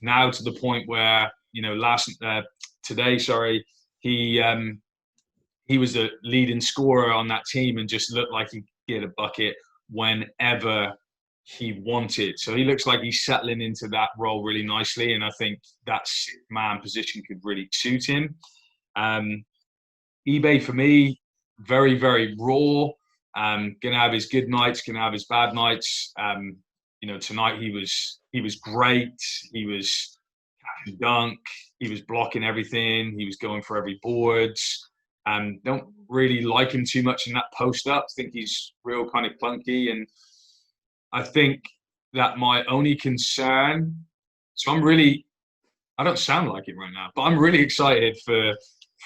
Now to the point where, today, he was the leading scorer on that team and just looked like he could get a bucket whenever he wanted. So he looks like he's settling into that role really nicely, and I think that 6-man position could really suit him. eBay for me, very, very raw. Gonna have his good nights, gonna have his bad nights. Tonight he was great. He was catching dunk. He was blocking everything. He was going for every boards. Don't really like him too much in that post up. I think he's real kind of clunky, and I think that my only concern. So I don't sound like it right now, but I'm really excited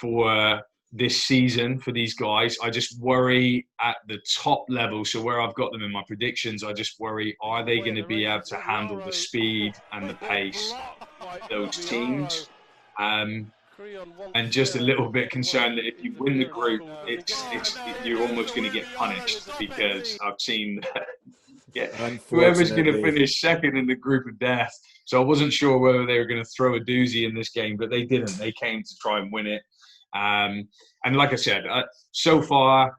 for this season for these guys. I just worry at the top level. So where I've got them in my predictions, I just worry, are they going to be able to handle the speed and the pace of those teams? And just a little bit concerned that if you win the group, you're almost going to get punished, because I've seen whoever's going to finish second in the group of death. So I wasn't sure whether they were going to throw a doozy in this game, but they didn't. They came to try and win it. And like I said, so far,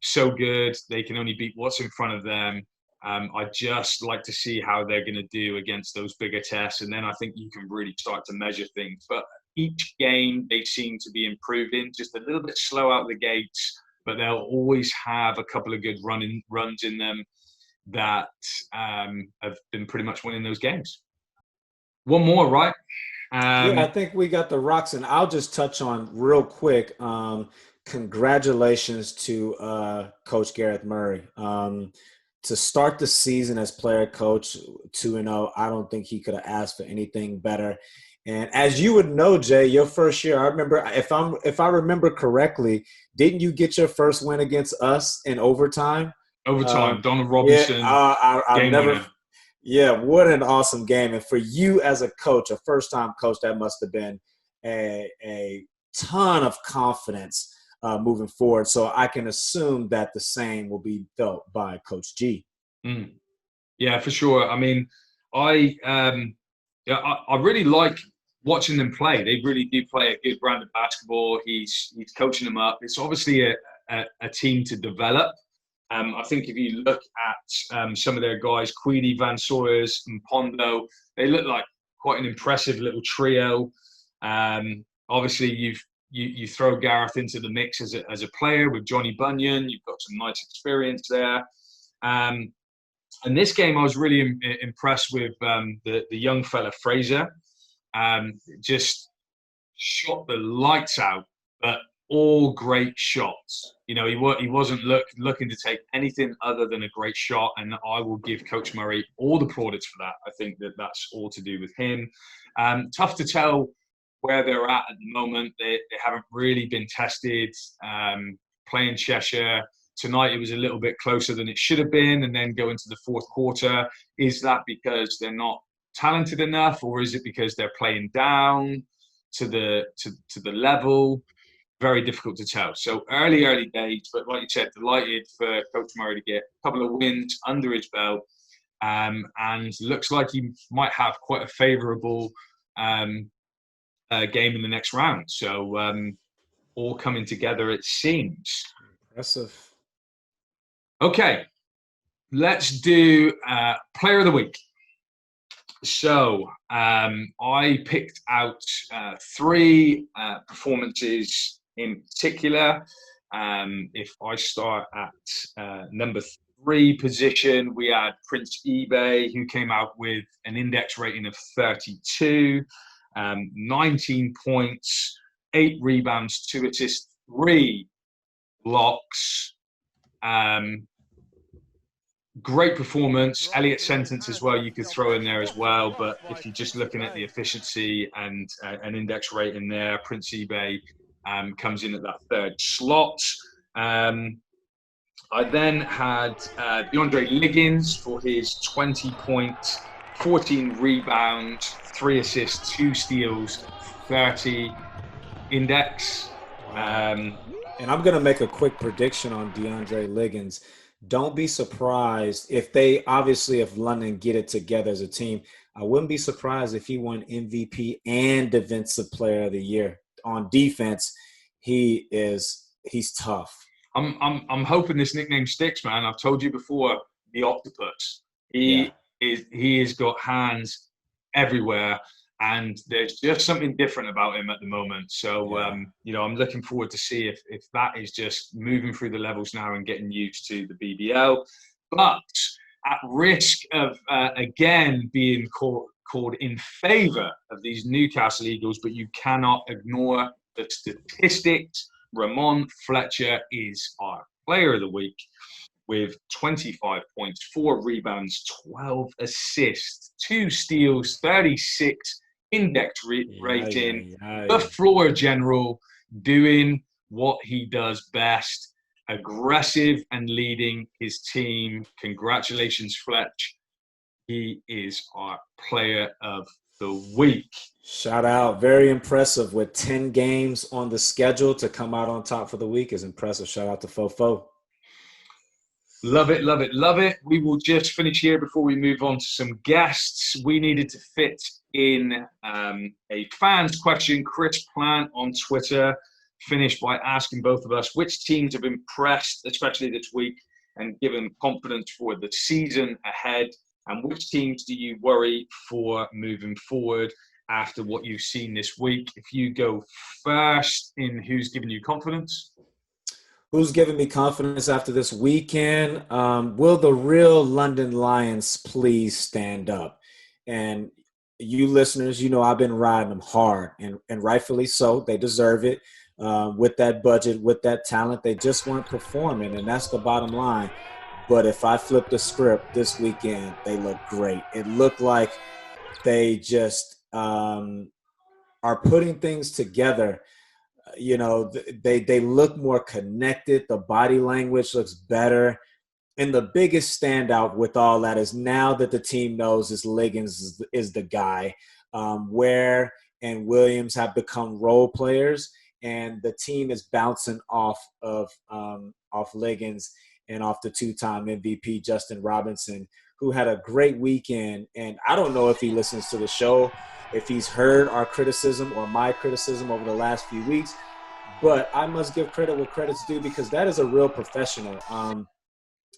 so good. They can only beat what's in front of them. I just like to see how they're going to do against those bigger tests, and then I think you can really start to measure things. But each game, they seem to be improving, just a little bit slow out the gates, but they'll always have a couple of good runs in them that have been pretty much winning those games. One more, right? Yeah, I think we got the rocks, and I'll just touch on real quick. Congratulations to Coach Gareth Murray. To start the season as player coach 2-0, I don't think he could have asked for anything better. And as you would know, Jay, your first year, I remember, if I remember correctly, didn't you get your first win against us in overtime? Donald Robinson. Yeah, what an awesome game. And for you as a coach, a first-time coach, that must have been a ton of confidence moving forward. So I can assume that the same will be felt by Coach G. Yeah, for sure. I mean, I really like watching them play. They really do play a good brand of basketball. He's coaching them up. It's obviously a team to develop. I think if you look at some of their guys, Queedy, Van Sawyers, and Pondo, they look like quite an impressive little trio. Obviously, you throw Gareth into the mix as a player with Johnny Bunyan. You've got some nice experience there. And this game, I was really impressed with the young fella, Fraser. Just shot the lights out. But all great shots. You know, he wasn't looking to take anything other than a great shot, and I will give Coach Murray all the plaudits for that. I think that's all to do with him. Tough to tell where they're at the moment. They haven't really been tested. Playing Cheshire tonight, it was a little bit closer than it should have been, and then go into the fourth quarter. Is that because they're not talented enough, or is it because they're playing down to the level? Very difficult to tell. So early days, but like you said, delighted for Coach Murray to get a couple of wins under his belt, and looks like he might have quite a favourable game in the next round. So all coming together, it seems. Impressive. Okay, let's do Player of the Week. So I picked out 3 performances in particular. If I start at number 3 position, we had Prince eBay, who came out with an index rating of 32, 19 points, 8 rebounds, 2 assists, 3 blocks. Great performance. Elliott Sentence as well, you could throw in there as well. But if you're just looking at the efficiency and an index rating there, Prince eBay comes in at that 3rd slot. I then had Deandre Liggins for his 20 points, 14 rebounds, 3 assists, 2 steals, 30 index. And I'm going to make a quick prediction on Deandre Liggins. Don't be surprised if London get it together as a team. I wouldn't be surprised if he won MVP and Defensive Player of the Year. On defense, he's tough. I'm hoping this nickname sticks, man. I've told you before, the octopus. He has got hands everywhere, and there's just something different about him at the moment. So, I'm looking forward to see if that is just moving through the levels now and getting used to the BBL. But at risk of, again, being called in favour of these Newcastle Eagles, but you cannot ignore the statistics. Ramon Fletcher is our Player of the Week with 25 points, 4 rebounds, 12 assists, 2 steals, 36 index rating. The floor general, doing what he does best, aggressive and leading his team. Congratulations, Fletch. He is our Player of the Week. Shout out. Very impressive with 10 games on the schedule to come out on top for the week is impressive. Shout out to Fofo. Love it, love it, love it. We will just finish here before we move on to some guests. We needed to fit in a fan's question. Chris Plant on Twitter finished by asking both of us which teams have impressed, especially this week, and given confidence for the season ahead, and which teams do you worry for moving forward after what you've seen this week. If you go first in who's giving you confidence. Who's giving me confidence after this weekend? Will the real London Lions please stand up? And you listeners, I've been riding them hard, and rightfully so. They deserve it. With that budget, with that talent, they just weren't performing, and that's the bottom line. But if I flip the script this weekend, they look great. It looked like they just are putting things together. They look more connected. The body language looks better. And the biggest standout with all that is now that the team knows is Liggins is the guy. Ware and Williams have become role players, and the team is bouncing off Liggins and off the 2-time MVP Justin Robinson, who had a great weekend. And I don't know if he listens to the show, if he's heard our criticism or my criticism over the last few weeks, but I must give credit where credit's due, because that is a real professional.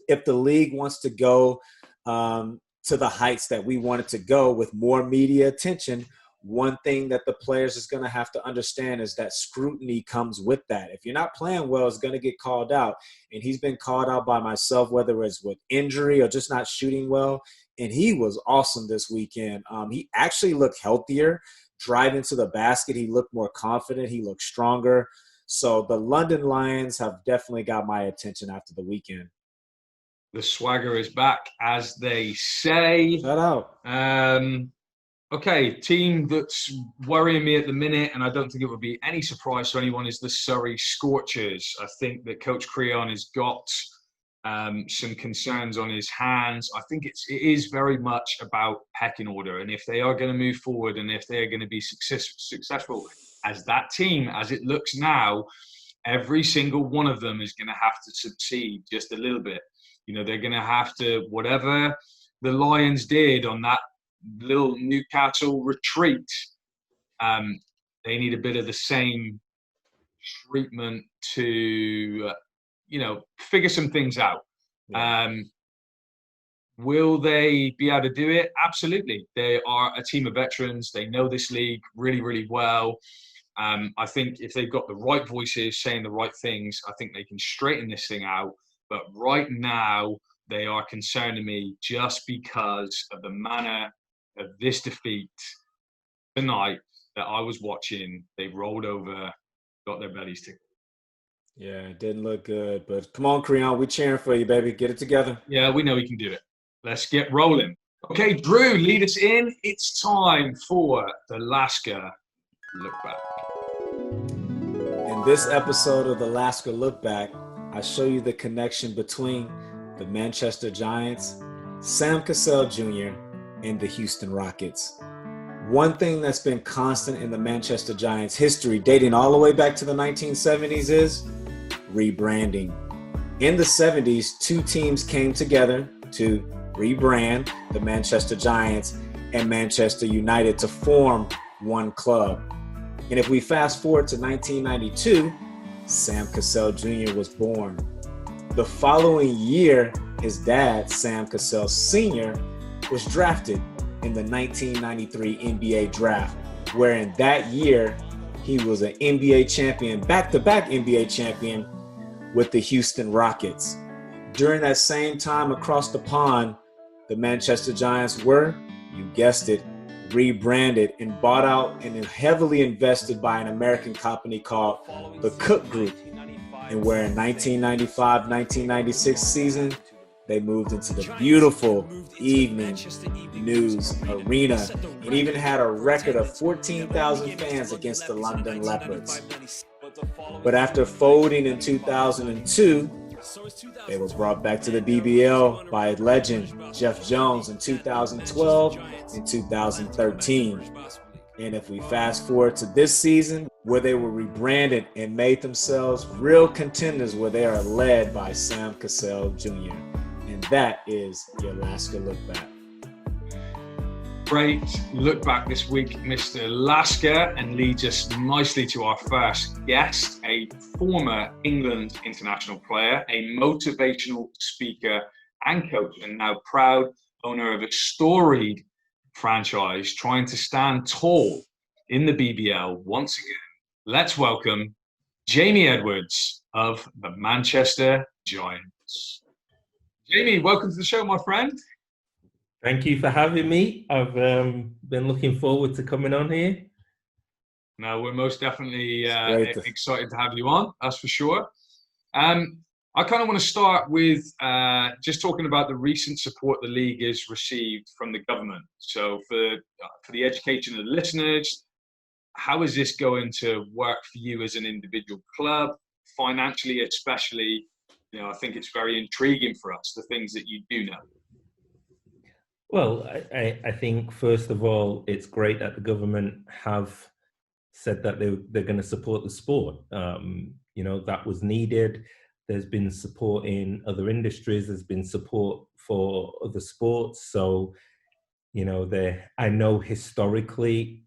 If the league wants to go to the heights that we want it to go with more media attention, one thing that the players is going to have to understand is that scrutiny comes with that. If you're not playing well, it's going to get called out. And he's been called out by myself, whether it's with injury or just not shooting well. And he was awesome this weekend. He actually looked healthier. Driving to the basket, he looked more confident. He looked stronger. So the London Lions have definitely got my attention after the weekend. The swagger is back, as they say. Shout out. Okay, team that's worrying me at the minute, and I don't think it would be any surprise to anyone, is the Surrey Scorchers. I think that Coach Creon has got some concerns on his hands. I think it is very much about pecking order, and if they are going to move forward and if they're going to be successful as that team, as it looks now, every single one of them is going to have to succeed just a little bit. You know, they're going to have to, whatever the Lions did on that little Newcastle retreat, they need a bit of the same treatment to, figure some things out. Yeah. Will they be able to do it? Absolutely. They are a team of veterans. They know this league really, really well. I think if they've got the right voices saying the right things, I think they can straighten this thing out. But right now, they are concerning me just because of the manner of this defeat tonight that I was watching. They rolled over, got their bellies tickled. Yeah, it didn't look good. But come on, Creon, we're cheering for you, baby. Get it together. Yeah, we know he can do it. Let's get rolling. Okay, Drew, lead us in. It's time for the Lasker Look Back. In this episode of the Lasker Look Back, I show you the connection between the Manchester Giants, Sam Cassell Jr., and the Houston Rockets. One thing that's been constant in the Manchester Giants' history, dating all the way back to the 1970s, is rebranding. In the 70s, two teams came together to rebrand the Manchester Giants and Manchester United to form one club. And if we fast forward to 1992, Sam Cassell Jr. was born. The following year, his dad, Sam Cassell Sr., was drafted in the 1993 NBA draft, where in that year, he was an NBA champion, back-to-back NBA champion with the Houston Rockets. During that same time across the pond, the Manchester Giants were, you guessed it, rebranded and bought out and heavily invested by an American company called the Cook Group. And where in 1995-1996 season, they moved into the beautiful Evening News Arena and even had a record of 14,000 fans against the London Leopards. But after folding in 2002, they were brought back to the BBL by legend Jeff Jones in 2012 and 2013. And if we fast forward to this season, where they were rebranded and made themselves real contenders, where they are led by Sam Cassell Jr. And that is your Lasker Look Back. Great look back this week, Mr. Lasker, and leads us nicely to our first guest, a former England international player, a motivational speaker and coach, and now proud owner of a storied franchise trying to stand tall in the BBL once again. Let's welcome Jamie Edwards of the Manchester Giants. Jamie, welcome to the show, my friend. Thank you for having me. I've been looking forward to coming on here. No, we're most definitely excited to have you on, that's for sure. I kind of want to start with just talking about the recent support the league has received from the government. So for the education of the listeners, how is this going to work for you as an individual club, financially especially? I think it's very intriguing for us, the things that you do know. Well, I think, first of all, it's great that the government have said that they're going to support the sport. That was needed. There's been support in other industries. There's been support for other sports. So, I know historically,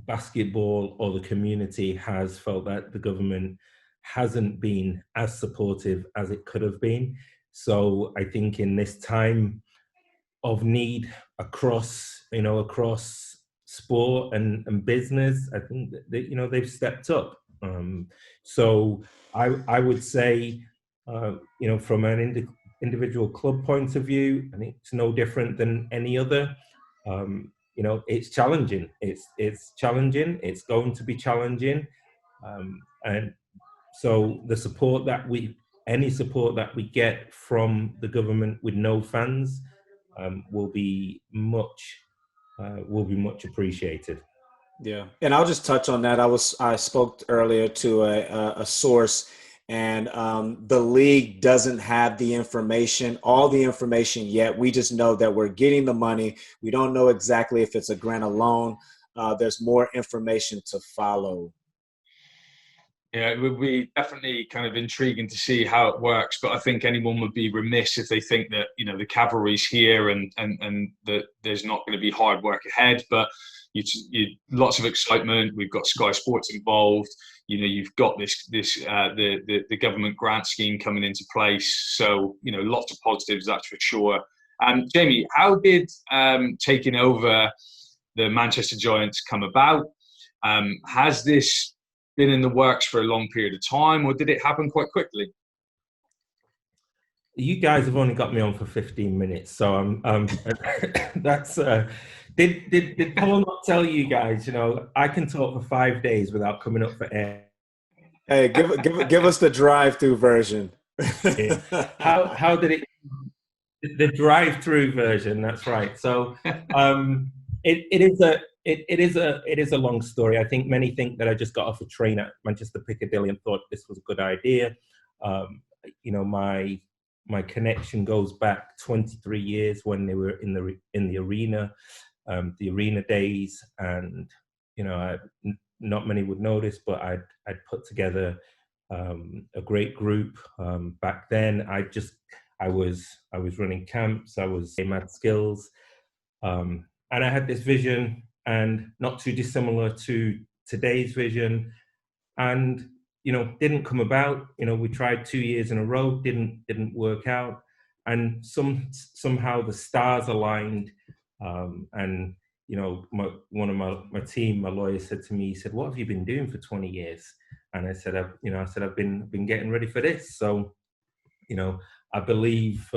basketball or the community has felt that the government hasn't been as supportive as it could have been. So I think in this time of need across sport and business, I think that they've stepped up. So I would say, from an individual club point of view, I think it's no different than any other. It's challenging. It's challenging. It's going to be challenging. And So the support any support that we get from the government with no fans will be much appreciated. Yeah, and I'll just touch on that. I spoke earlier to a source, and the league doesn't have all the information yet. We just know that we're getting the money. We don't know exactly if it's a grant or loan. There's more information to follow. Yeah, it would be definitely kind of intriguing to see how it works. But I think anyone would be remiss if they think that, the cavalry's here and that there's not going to be hard work ahead. But you lots of excitement. We've got Sky Sports involved. You've got the government grant scheme coming into place. So, lots of positives, that's for sure. Jamie, how did taking over the Manchester Giants come about? Has this been in the works for a long period of time, or did it happen quite quickly? You guys have only got me on for 15 minutes, so that's. Did Paul not tell you guys? I can talk for 5 days without coming up for air. Hey, give us the drive-through version. How did it? The drive-through version. That's right. So it is a long story. I think many think that I just got off a train at Manchester Piccadilly and thought this was a good idea. My connection goes back 23 years when they were in the arena, the arena days, and not many would notice, but I'd put together a great group back then. I was running camps. I was mad skills, and I had this vision, and not too dissimilar to today's vision, and didn't come about. We tried 2 years in a row, didn't work out, and somehow the stars aligned, and one of my team, my lawyer, said to me, he said, "What have you been doing for 20 years?" And I said, I've been getting ready for this. So, I believe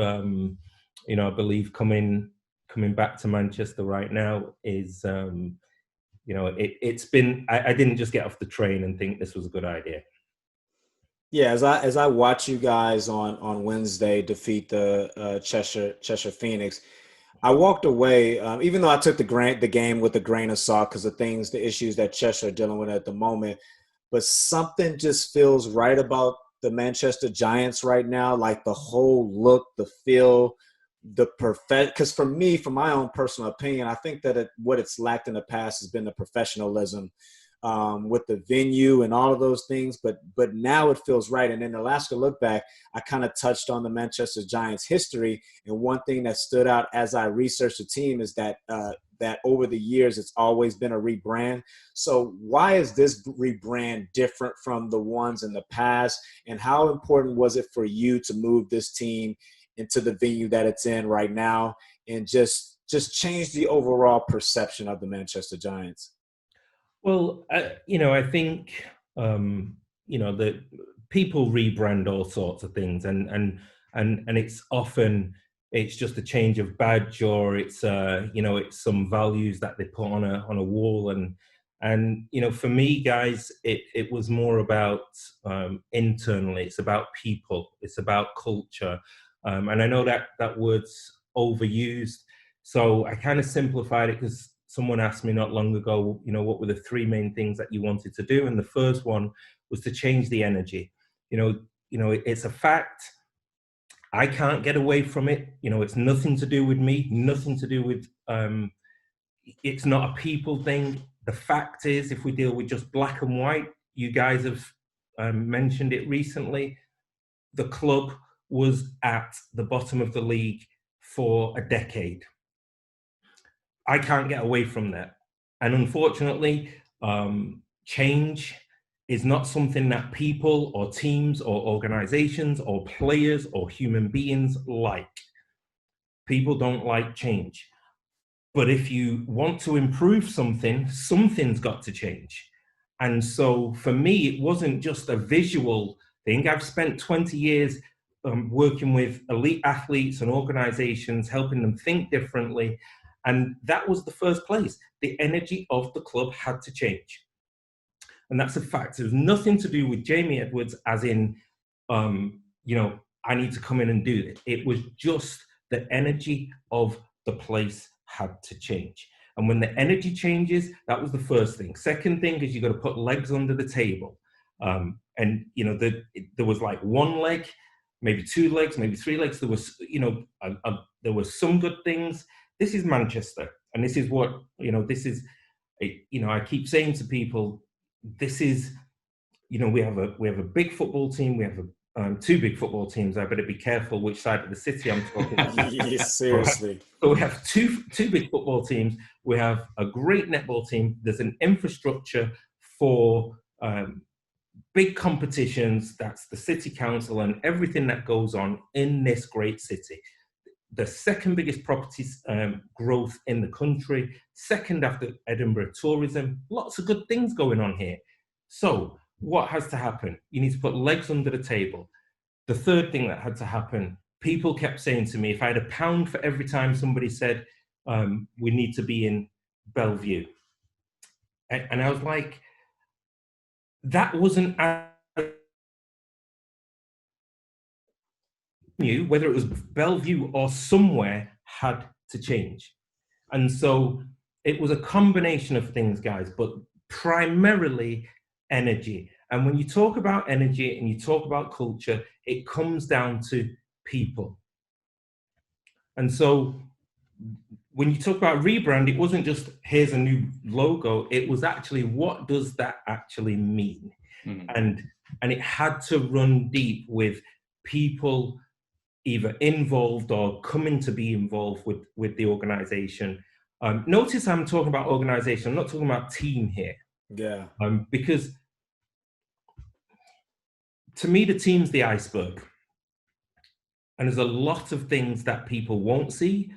coming back to Manchester right now is, it's been. I didn't just get off the train and think this was a good idea. Yeah, as I watch you guys on Wednesday defeat the Cheshire Phoenix, I walked away, even though I took the game with a grain of salt because of the issues that Cheshire are dealing with at the moment. But something just feels right about the Manchester Giants right now, like the whole look, the feel, because for me, from my own personal opinion, I think that what it's lacked in the past has been the professionalism with the venue and all of those things, but now it feels right. And in the last look back, I kind of touched on the Manchester Giants history, and one thing that stood out as I researched the team is that over the years it's always been a rebrand. So why is this rebrand different from the ones in the past, and how important was it for you to move this team into the venue that it's in right now and just change the overall perception of the Manchester Giants? Well, I think that people rebrand all sorts of things, and it's just a change of badge, or it's it's some values that they put on a wall, and for me, guys, it was more about internally. It's about people. It's about culture, and I know that word's overused, so I kind of simplified it because someone asked me not long ago, what were the three main things that you wanted to do? And the first one was to change the energy. It's a fact. I can't get away from it. It's nothing to do with me, nothing to do with, it's not a people thing. The fact is, if we deal with just black and white, you guys have mentioned it recently, the club was at the bottom of the league for a decade. I can't get away from that. And unfortunately, change is not something that people or teams or organizations or players or human beings like. People don't like change. But if you want to improve something, something's got to change. And so for me, it wasn't just a visual thing. I've spent 20 years working with elite athletes and organizations, helping them think differently. And that was the first place. The energy of the club had to change. And that's a fact. It was nothing to do with Jamie Edwards, as in, I need to come in and do it. It was just the energy of the place had to change. And when the energy changes, that was the first thing. Second thing is you got to put legs under the table. There was like one leg, maybe two legs, maybe three legs. There was, there were some good things. This is Manchester. And this is what, this is, I keep saying to people, this is, we have a big football team. We have two big football teams. I better be careful which side of the city I'm talking about. Yes, seriously. So we have two big football teams. We have a great netball team. There's an infrastructure for big competitions. That's the city council and everything that goes on in this great city. The second biggest property growth in the country, second after Edinburgh tourism. Lots of good things going on here. So what has to happen? You need to put legs under the table. The third thing that had to happen, people kept saying to me, if I had £1 for every time somebody said, we need to be in Bellevue. And I was like, that wasn't whether it was Bellevue or somewhere had to change. And so it was a combination of things, guys, but primarily energy. And when you talk about energy and you talk about culture, it comes down to people. And so when you talk about rebrand, it wasn't just here's a new logo. It was actually, what does that actually mean? Mm-hmm. And it had to run deep with people either involved or coming to be involved with the organization. Notice I'm talking about organization. I'm not talking about team here. Yeah. Because to me, the team's the iceberg. And there's a lot of things that people won't see.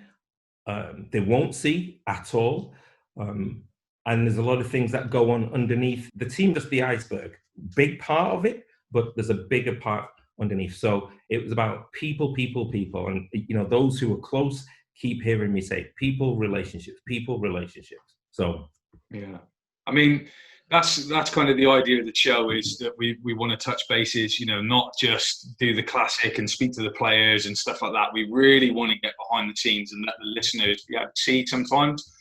They won't see at all. And there's a lot of things that go on underneath. The team, just the iceberg. Big part of it, but there's a bigger part underneath. So it was about people. And, those who are close keep hearing me say people, relationships. So, yeah. I mean, that's kind of the idea of the show, is that we want to touch bases, not just do the classic and speak to the players and stuff like that. We really want to get behind the scenes and let the listeners be able to see sometimes,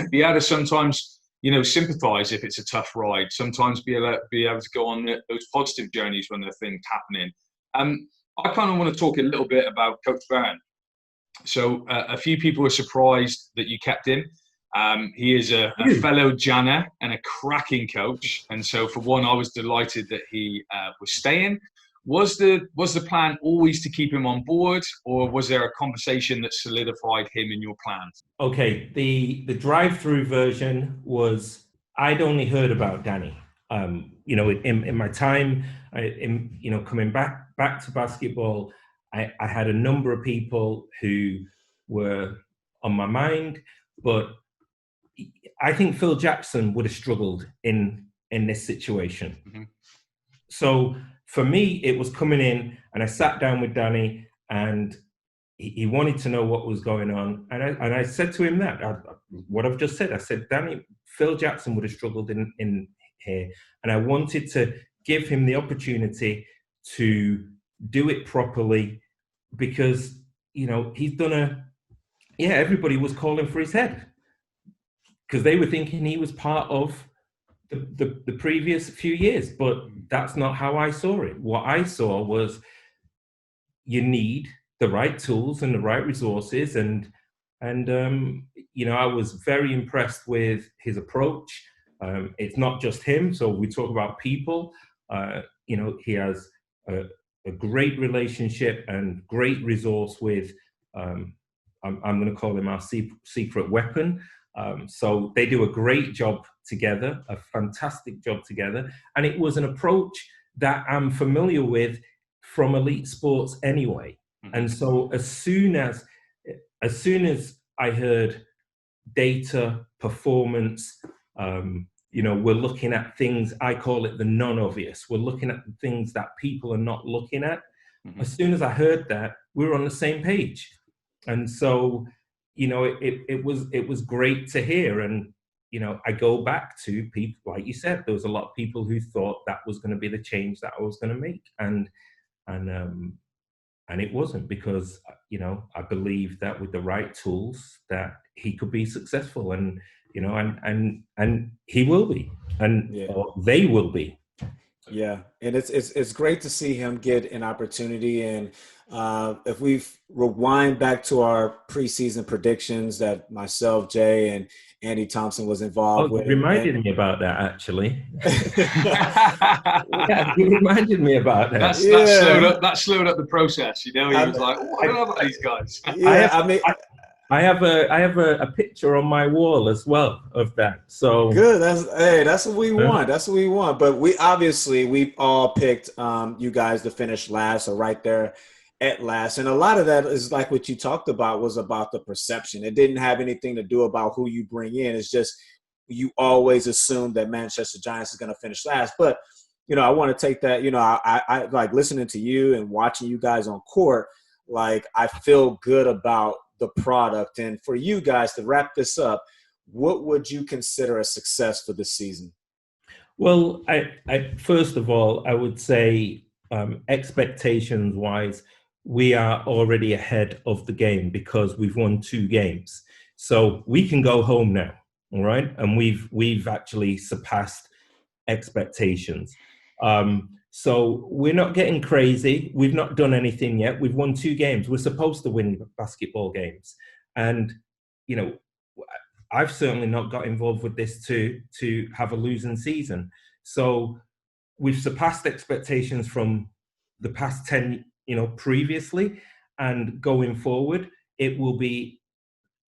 be able to sometimes, sympathise if it's a tough ride. Sometimes be able to go on those positive journeys when there are things happening. I kind of want to talk a little bit about Coach Byrne. So a few people were surprised that you kept him. He is a fellow Janner and a cracking coach. And so for one, I was delighted that he was staying. Was the plan always to keep him on board, or was there a conversation that solidified him in your plans? Okay, the drive-through version was, I'd only heard about Danny. In my time, coming back to basketball, I had a number of people who were on my mind, but I think Phil Jackson would have struggled in this situation. Mm-hmm. So for me, it was coming in, and I sat down with Danny, and he wanted to know what was going on. And I said to him what I've just said. I said, Danny, Phil Jackson would have struggled in here. And I wanted to give him the opportunity to do it properly, because, he's done everybody was calling for his head, because they were thinking he was part of the previous few years, but that's not how I saw it. What I saw was you need the right tools and the right resources, and I was very impressed with his approach. It's not just him, so we talk about people. He has a great relationship and great resource with. I'm going to call him our secret weapon. So they do a great job together, a fantastic job together. And it was an approach that I'm familiar with from elite sports anyway. Mm-hmm. And so as soon as I heard data, performance, we're looking at things, I call it the non-obvious. We're looking at the things that people are not looking at. Mm-hmm. As soon as I heard that, we were on the same page. And so, it was great to hear. And I go back to people, like you said, there was a lot of people who thought that was going to be the change that I was going to make. And it wasn't, because, I believe that with the right tools that he could be successful, and he will be, and or they will be. Yeah, and it's great to see him get an opportunity. And if we rewind back to our preseason predictions that myself, Jay, and Andy Thompson was involved with. You reminded me about that, actually. Yeah, you reminded me about that. That slowed up the process. He was like, "Oh, I don't know about these guys." I have a picture on my wall as well of that. So good. That's what we want. That's what we want. But we all picked you guys to finish last, or right there at last. And a lot of that is like what you talked about, was about the perception. It didn't have anything to do about who you bring in. It's just you always assume that Manchester Giants is going to finish last. But I want to take that. I like listening to you and watching you guys on court. Like, I feel good about the product. And for you guys, to wrap this up, what would you consider a success for this season? Well, I first of all, I would say expectations wise, we are already ahead of the game because we've won 2 games. So we can go home now, all right? And we've actually surpassed expectations. So we're not getting crazy. We've not done anything yet. We've won 2 games. We're supposed to win basketball games. And, I've certainly not got involved with this to have a losing season. So we've surpassed expectations from the past 10, previously, and going forward, it will be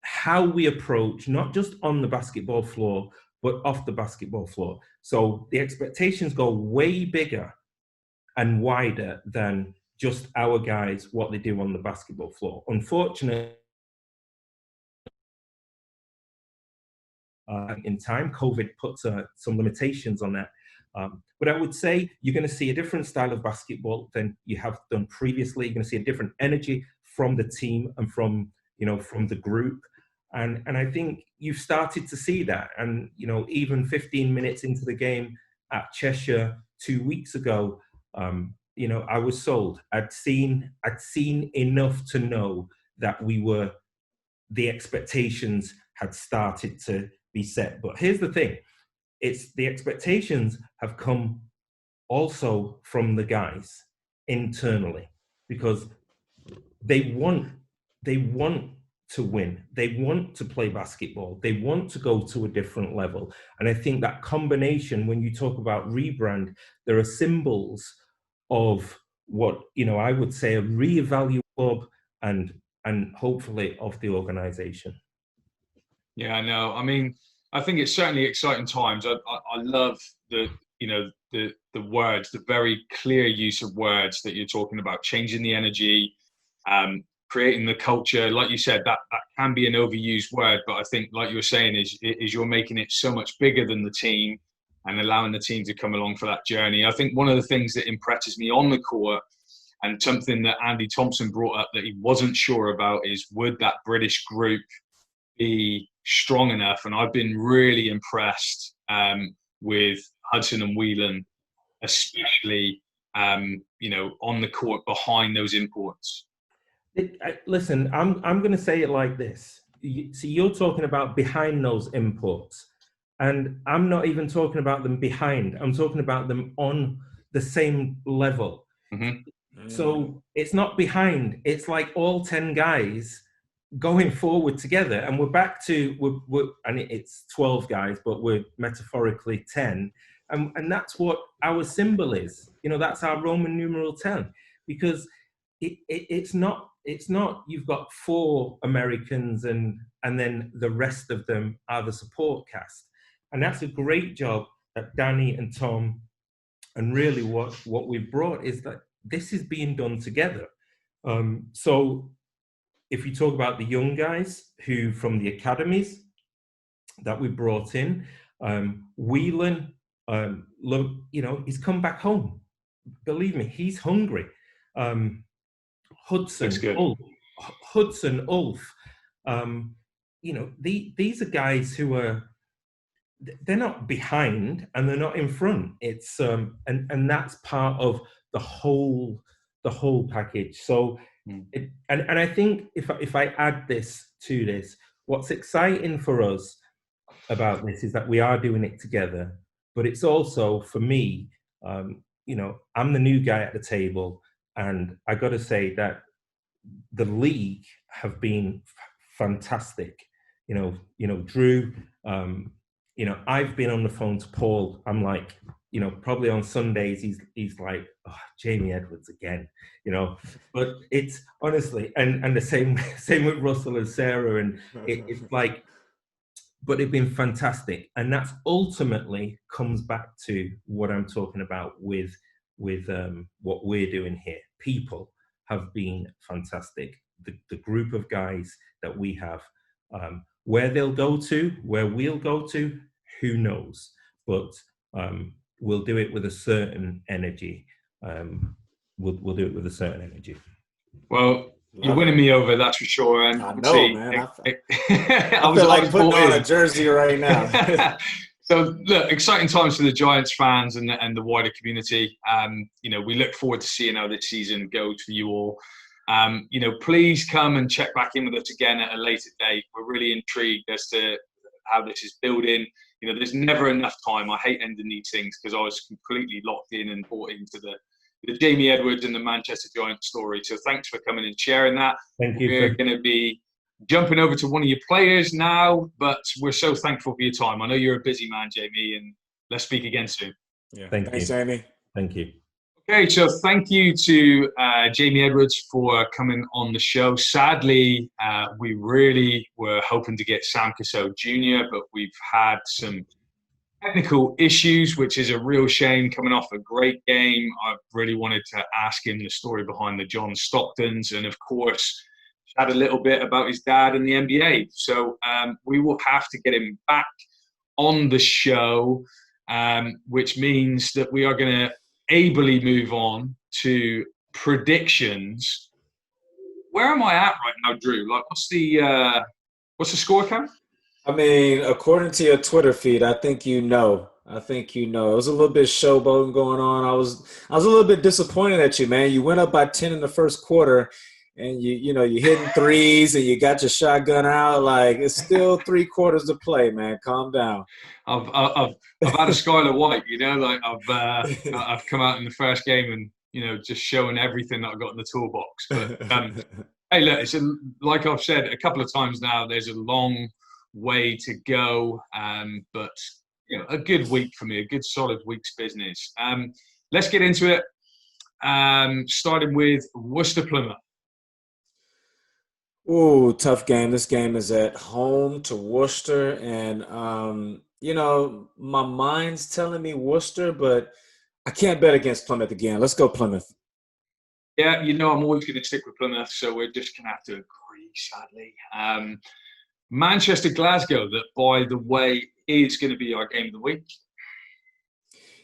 how we approach, not just on the basketball floor, but off the basketball floor. So the expectations go way bigger and wider than just our guys, what they do on the basketball floor. Unfortunately, in time, COVID puts some limitations on that. But I would say you're going to see a different style of basketball than you have done previously. You're going to see a different energy from the team and from the group. And I think you've started to see that. And, even 15 minutes into the game at Cheshire 2 weeks ago, I was sold. I'd seen enough to know that the expectations had started to be set. But here's the thing. It's the expectations have come also from the guys internally, because they want to win. They want to play basketball. They want to go to a different level. And I think that combination, when you talk about rebrand, there are symbols of what, I would say a reevaluate club and hopefully of the organization. Yeah, I know. I mean, I think it's certainly exciting times. I love the words, the very clear use of words that you're talking about, changing the energy, creating the culture. Like you said, that can be an overused word, but I think, like you were saying, is you're making it so much bigger than the team and allowing the team to come along for that journey. I think one of the things that impresses me on the court, and something that Andy Thompson brought up that he wasn't sure about, is would that British group be strong enough? And I've been really impressed with Hudson and Whelan, especially on the court behind those imports. Listen, I'm going to say it like this. See, you're talking about behind those imports, and I'm not even talking about them behind. I'm talking about them on the same level. Mm-hmm. So it's not behind. It's like all 10 guys going forward together, and we're back to and it's 12 guys, but we're metaphorically 10, and that's what our symbol is. That's our Roman numeral 10, because it's not you've got 4 Americans and then the rest of them are the support cast, and that's a great job that Danny and Tom, and really what we've brought is that this is being done together. So if you talk about the young guys who from the academies that we brought in, Whelan, he's come back home. Believe me, he's hungry. Hudson, Ulf, these are guys who are they're not behind and they're not in front. It's and that's part of the whole package. So, and I think if I add this to this, what's exciting for us about this is that we are doing it together. But it's also for me, you know, I'm the new guy at the table, and I got to say that the league have been fantastic. You know, Drew. You know, I've been on the phone to Paul. I'm like, you know, probably on Sundays he's like, oh, Jamie Edwards again. You know, but it's honestly, and the same with Russell and Sarah, and it's like, but it's been fantastic, and that's ultimately comes back to what I'm talking about with what we're doing here. People have been fantastic. The group of guys that we have, where they'll go to, where we'll go to, who knows? But we'll do it with a certain energy. We'll do it with a certain energy. Well, you're winning me over, that's for sure. And I know, man. I feel like putting on a jersey right now. So, look, exciting times for the Giants fans and the wider community. You know, we look forward to seeing how this season goes for you all. You know, please come and check back in with us again at a later date. We're really intrigued as to how this is building. You know, there's never enough time. I hate ending these things because I was completely locked in and bought into the Jamie Edwards and the Manchester Giants story. So thanks for coming and sharing that. Thank you. We're going to be jumping over to one of your players now, but we're so thankful for your time. I know you're a busy man, Jamie, and let's speak again soon. Yeah. Thanks, Jamie. Thank you. Okay, so thank you to Jamie Edwards for coming on the show. Sadly, we really were hoping to get Sam Cassell Jr., but we've had some technical issues, which is a real shame coming off a great game. I really wanted to ask him the story behind the John Stocktons and, of course, chat a little bit about his dad and the NBA. So we will have to get him back on the show, which means that we are going to ably move on to predictions. Where am I at right now, Drew? Like, what's the score count? I mean, according to your Twitter feed, I think you know. It was a little bit showboating going on. I was a little bit disappointed at you, man. You went up by 10 in the first quarter, and you hitting threes, and you got your shotgun out. Like, it's still 3 quarters to play, man. Calm down. I've had a Skylar White, you know, like I've come out in the first game and, you know, just showing everything that I got in the toolbox. But hey, look, like I've said a couple of times now, there's a long way to go, but you know, a good week for me, a good solid week's business. Let's get into it. Starting with Worcester Plymouth. Ooh, tough game. This game is at home to Worcester, and you know, my mind's telling me Worcester, but I can't bet against Plymouth again. Let's go Plymouth. Yeah, you know, I'm always going to stick with Plymouth, so we're just going to have to agree, sadly. Manchester Glasgow, that, by the way, is going to be our game of the week.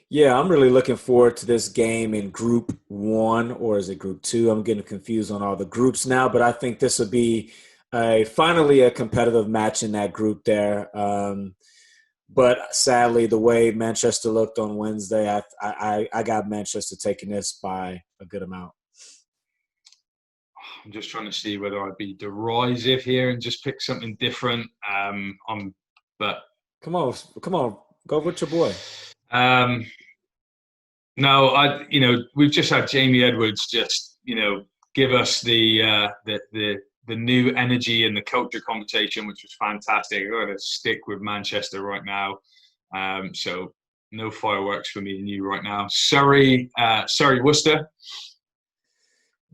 Yeah, I'm really looking forward to this game in Group 1, or is it Group 2? I'm getting confused on all the groups now, but I think this will be finally a competitive match in that group there. But sadly, the way Manchester looked on Wednesday, I got Manchester taking this by a good amount. I'm just trying to see whether I'd be derisive here and just pick something different. But come on, go with your boy. No, we've just had Jamie Edwards just, you know, give us the new energy and the culture conversation, which was fantastic. I'm going to stick with Manchester right now. So no fireworks for me and you right now. Surrey, Worcester.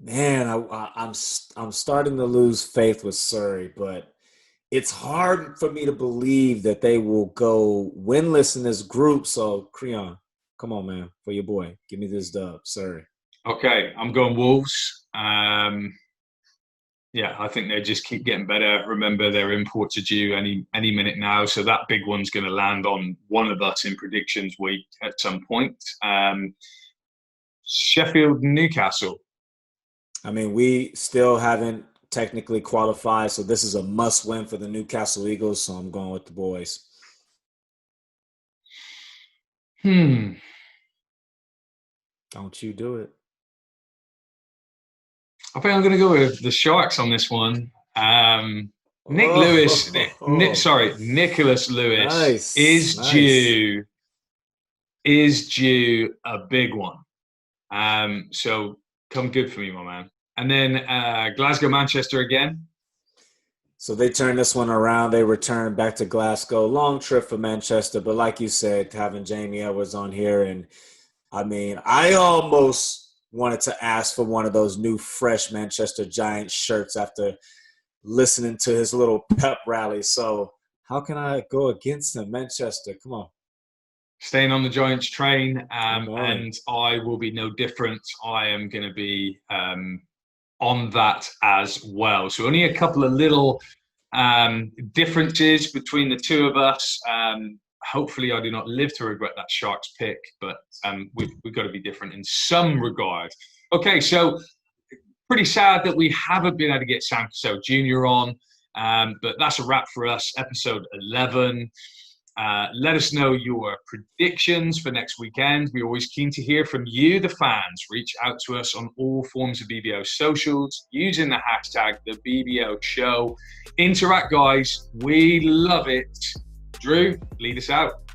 Man, I'm starting to lose faith with Surrey, but it's hard for me to believe that they will go winless in this group. So, Creon, come on, man, for your boy. Give me this dub, Surrey. Okay, I'm going Wolves. Yeah, I think they just keep getting better. Remember, their imports are due any minute now, so that big one's going to land on one of us in predictions week at some point. Sheffield, Newcastle. I mean, we still haven't technically qualified, so this is a must-win for the Newcastle Eagles, so I'm going with the boys. Hmm. Don't you do it. I think I'm going to go with the Sharks on this one. Nicholas Lewis is due a big one. So come good for me, my man. And then Glasgow, Manchester again. So they turned this one around. They returned back to Glasgow. Long trip for Manchester, but like you said, having Jamie Edwards on here, and I mean, I almost wanted to ask for one of those new fresh Manchester Giants shirts after listening to his little pep rally. So how can I go against him? Manchester, come on. Staying on the Giants train, and I will be no different. I am going to be on that as well. So only a couple of little differences between the two of us. Hopefully I do not live to regret that Sharks pick, but we've got to be different in some regard. Okay, so pretty sad that we haven't been able to get Sam Cassell Jr. on, but that's a wrap for us, episode 11. Let us know your predictions for next weekend. We're always keen to hear from you, the fans. Reach out to us on all forms of BBL socials using the hashtag the BBL Show. Interact, guys. We love it. Drew, lead us out.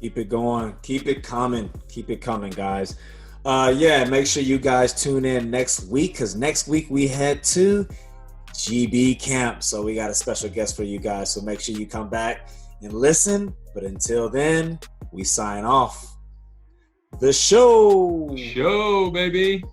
Keep it going. Keep it coming. Keep it coming, guys. Make sure you guys tune in next week, because next week we head to GB camp. So we got a special guest for you guys. So make sure you come back and listen. But until then, we sign off. The show. Show, baby.